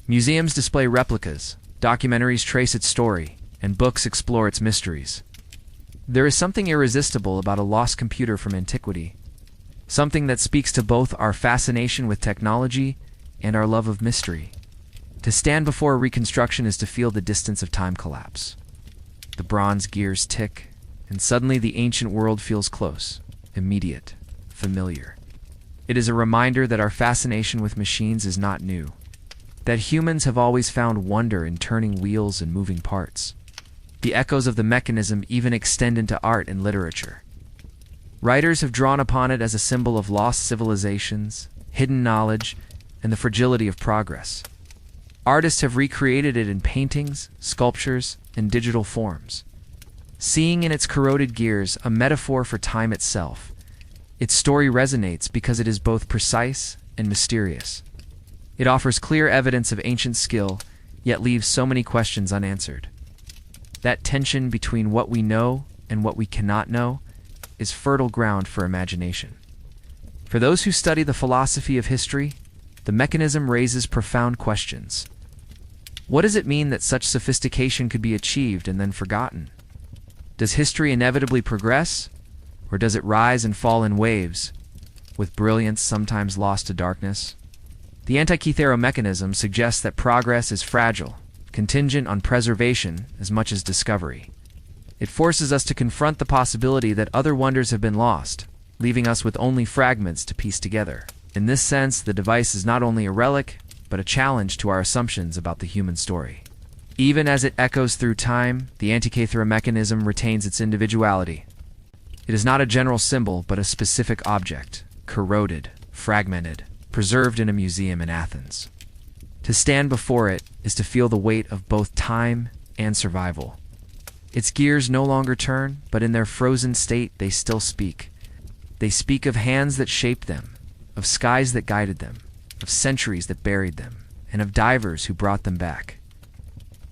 Museums display replicas, documentaries trace its story, and books explore its mysteries. There is something irresistible about a lost computer from antiquity, something that speaks to both our fascination with technology and our love of mystery. To stand before a reconstruction is to feel the distance of time collapse. The bronze gears tick, and suddenly the ancient world feels close, immediate, familiar. It is a reminder that our fascination with machines is not new, that humans have always found wonder in turning wheels and moving parts. The echoes of the mechanism even extend into art and literature. Writers have drawn upon it as a symbol of lost civilizations, hidden knowledge, and the fragility of progress. Artists have recreated it in paintings, sculptures, and digital forms. Seeing in its corroded gears a metaphor for time itself, its story resonates because it is both precise and mysterious. It offers clear evidence of ancient skill, yet leaves so many questions unanswered. That tension between what we know and what we cannot know is fertile ground for imagination. For those who study the philosophy of history, the mechanism raises profound questions. What does it mean that such sophistication could be achieved and then forgotten? Does history inevitably progress, or does it rise and fall in waves, with brilliance sometimes lost to darkness? The Antikythera Mechanism suggests that progress is fragile, contingent on preservation as much as discovery. It forces us to confront the possibility that other wonders have been lost, leaving us with only fragments to piece together. In this sense, the device is not only a relic, but a challenge to our assumptions about the human story. Even as it echoes through time, the Antikythera Mechanism retains its individuality. It is not a general symbol, but a specific object, corroded, fragmented, preserved in a museum in Athens. To stand before it is to feel the weight of both time and survival. Its gears no longer turn, but in their frozen state they still speak. They speak of hands that shaped them, of skies that guided them, of centuries that buried them, and of divers who brought them back.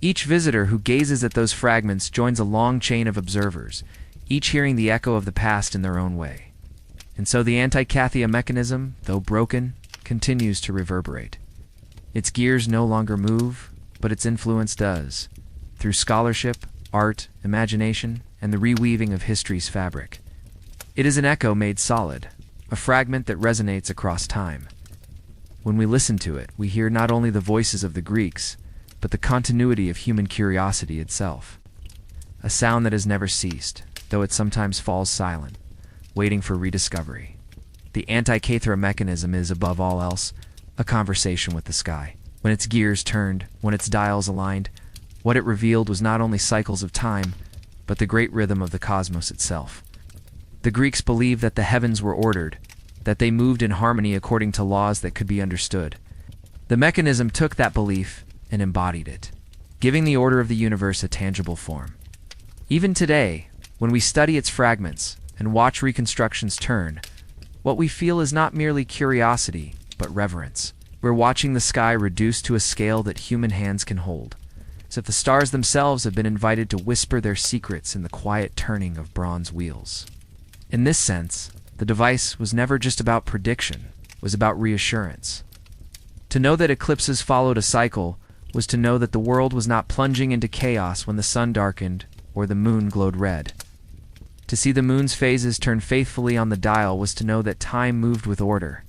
Each visitor who gazes at those fragments joins a long chain of observers, each hearing the echo of the past in their own way. And so the Antikythera Mechanism, though broken, continues to reverberate. Its gears no longer move, but its influence does, through scholarship, art, imagination, and the reweaving of history's fabric. It is an echo made solid, a fragment that resonates across time. When we listen to it, we hear not only the voices of the Greeks, but the continuity of human curiosity itself. A sound that has never ceased, though it sometimes falls silent, waiting for rediscovery. The Antikythera Mechanism is, above all else, a conversation with the sky. When its gears turned, when its dials aligned, what it revealed was not only cycles of time, but the great rhythm of the cosmos itself. The Greeks believed that the heavens were ordered, that they moved in harmony according to laws that could be understood. The mechanism took that belief and embodied it, giving the order of the universe a tangible form. Even today, when we study its fragments and watch reconstructions turn, what we feel is not merely curiosity, but reverence. We're watching the sky reduced to a scale that human hands can hold, as if the stars themselves have been invited to whisper their secrets in the quiet turning of bronze wheels. In this sense, the device was never just about prediction, it was about reassurance. To know that eclipses followed a cycle was to know that the world was not plunging into chaos when the sun darkened or the moon glowed red. To see the moon's phases turn faithfully on the dial was to know that time moved with order.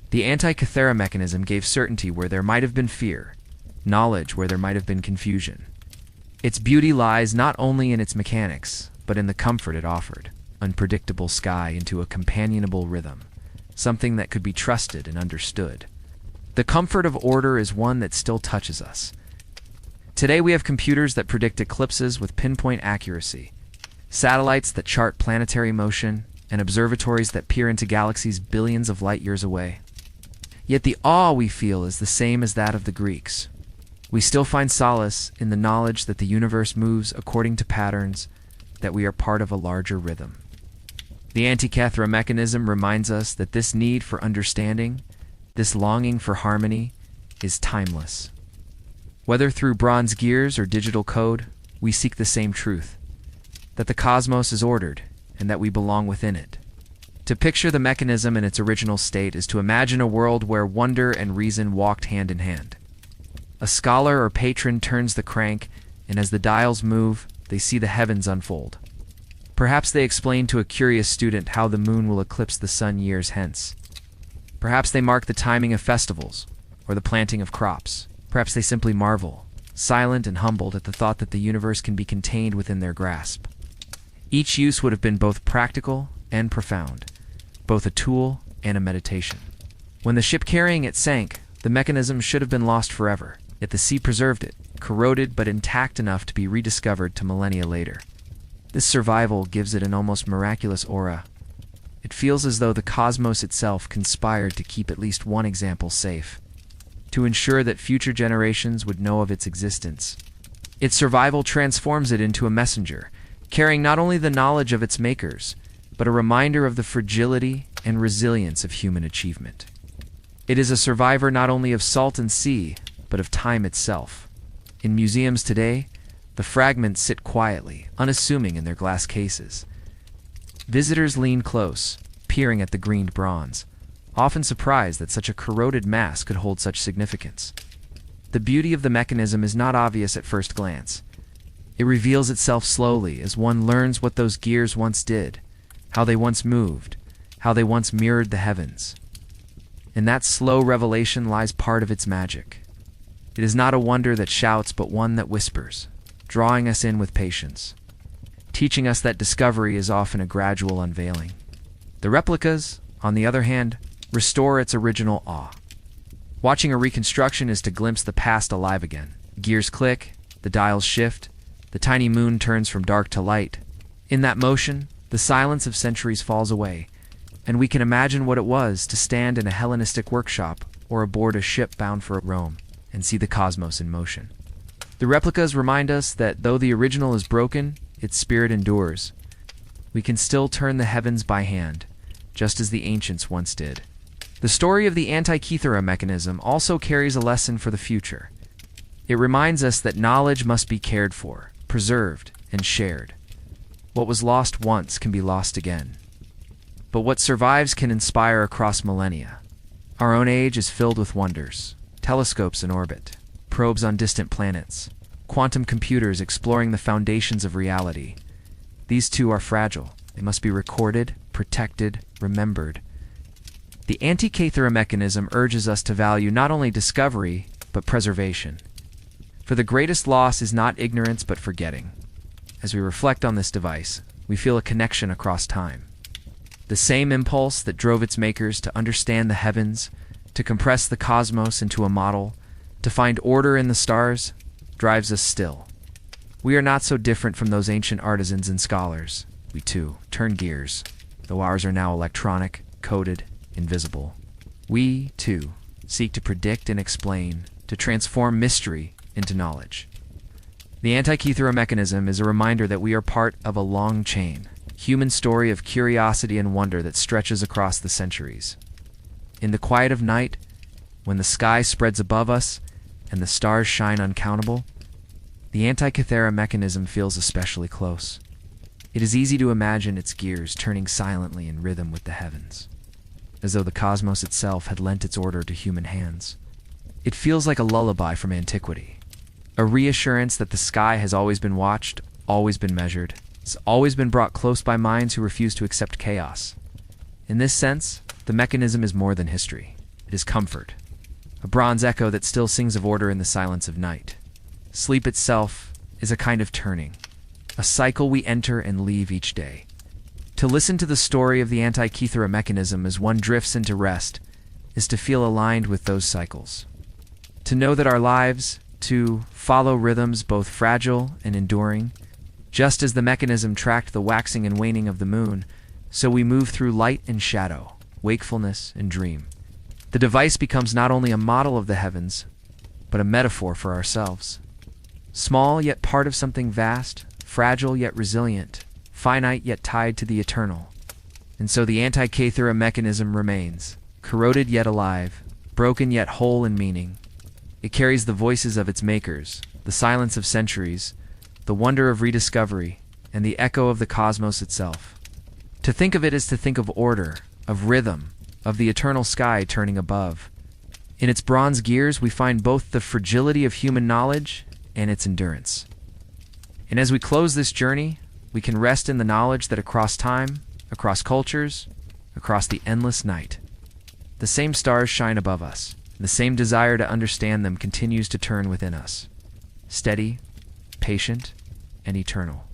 The Antikythera Mechanism gave certainty where there might have been fear, knowledge where there might have been confusion. Its beauty lies not only in its mechanics, but in the comfort it offered. Unpredictable sky into a companionable rhythm, something that could be trusted and understood. The comfort of order is one that still touches us. Today we have computers that predict eclipses with pinpoint accuracy, satellites that chart planetary motion, and observatories that peer into galaxies billions of light years away. Yet the awe we feel is the same as that of the Greeks. We still find solace in the knowledge that the universe moves according to patterns, that we are part of a larger rhythm. The Antikythera Mechanism reminds us that this need for understanding, this longing for harmony, is timeless. Whether through bronze gears or digital code, we seek the same truth, that the cosmos is ordered and that we belong within it. To picture the mechanism in its original state is to imagine a world where wonder and reason walked hand in hand. A scholar or patron turns the crank, and as the dials move, they see the heavens unfold. Perhaps they explain to a curious student how the moon will eclipse the sun years hence. Perhaps they mark the timing of festivals, or the planting of crops. Perhaps they simply marvel, silent and humbled at the thought that the universe can be contained within their grasp. Each use would have been both practical and profound, both a tool and a meditation. When the ship carrying it sank, the mechanism should have been lost forever, yet the sea preserved it, corroded but intact enough to be rediscovered to millennia later. This survival gives it an almost miraculous aura. It feels as though the cosmos itself conspired to keep at least one example safe, to ensure that future generations would know of its existence. Its survival transforms it into a messenger, carrying not only the knowledge of its makers, but a reminder of the fragility and resilience of human achievement. It is a survivor not only of salt and sea, but of time itself. In museums today, the fragments sit quietly, unassuming in their glass cases. Visitors lean close, peering at the greened bronze, often surprised that such a corroded mass could hold such significance. The beauty of the mechanism is not obvious at first glance. It reveals itself slowly as one learns what those gears once did, how they once moved, how they once mirrored the heavens. In that slow revelation lies part of its magic. It is not a wonder that shouts, but one that whispers, drawing us in with patience, teaching us that discovery is often a gradual unveiling. The replicas, on the other hand, restore its original awe. Watching a reconstruction is to glimpse the past alive again. Gears click, the dials shift, the tiny moon turns from dark to light. In that motion, the silence of centuries falls away, and we can imagine what it was to stand in a Hellenistic workshop or aboard a ship bound for Rome and see the cosmos in motion. The replicas remind us that though the original is broken, its spirit endures. We can still turn the heavens by hand, just as the ancients once did. The story of the Antikythera Mechanism also carries a lesson for the future. It reminds us that knowledge must be cared for, preserved, and shared. What was lost once can be lost again. But what survives can inspire across millennia. Our own age is filled with wonders: telescopes in orbit, probes on distant planets, quantum computers exploring the foundations of reality. These too are fragile. They must be recorded, protected, remembered. The Antikythera Mechanism urges us to value not only discovery, but preservation. For the greatest loss is not ignorance but forgetting. As we reflect on this device, we feel a connection across time. The same impulse that drove its makers to understand the heavens, to compress the cosmos into a model, to find order in the stars, drives us still. We are not so different from those ancient artisans and scholars. We too turn gears, though ours are now electronic, coded, invisible. We too seek to predict and explain, to transform mystery into knowledge. The Antikythera Mechanism is a reminder that we are part of a long chain, human story of curiosity and wonder that stretches across the centuries. In the quiet of night, when the sky spreads above us and the stars shine uncountable, the Antikythera Mechanism feels especially close. It is easy to imagine its gears turning silently in rhythm with the heavens, as though the cosmos itself had lent its order to human hands. It feels like a lullaby from antiquity, a reassurance that the sky has always been watched, always been measured, has always been brought close by minds who refuse to accept chaos. In this sense, the mechanism is more than history. It is comfort, a bronze echo that still sings of order in the silence of night. Sleep itself is a kind of turning, a cycle we enter and leave each day. To listen to the story of the Antikythera Mechanism as one drifts into rest is to feel aligned with those cycles. To know that our lives, too, follow rhythms both fragile and enduring. Just as the mechanism tracked the waxing and waning of the moon, so we move through light and shadow, wakefulness and dream. The device becomes not only a model of the heavens, but a metaphor for ourselves. Small yet part of something vast, fragile yet resilient, finite yet tied to the eternal. And so the Antikythera Mechanism remains, corroded yet alive, broken yet whole in meaning. It carries the voices of its makers, the silence of centuries, the wonder of rediscovery, and the echo of the cosmos itself. To think of it is to think of order, of rhythm, of the eternal sky turning above. In its bronze gears we find both the fragility of human knowledge and its endurance. And as we close this journey, we can rest in the knowledge that across time, across cultures, across the endless night, the same stars shine above us, and the same desire to understand them continues to turn within us, steady, patient, and eternal.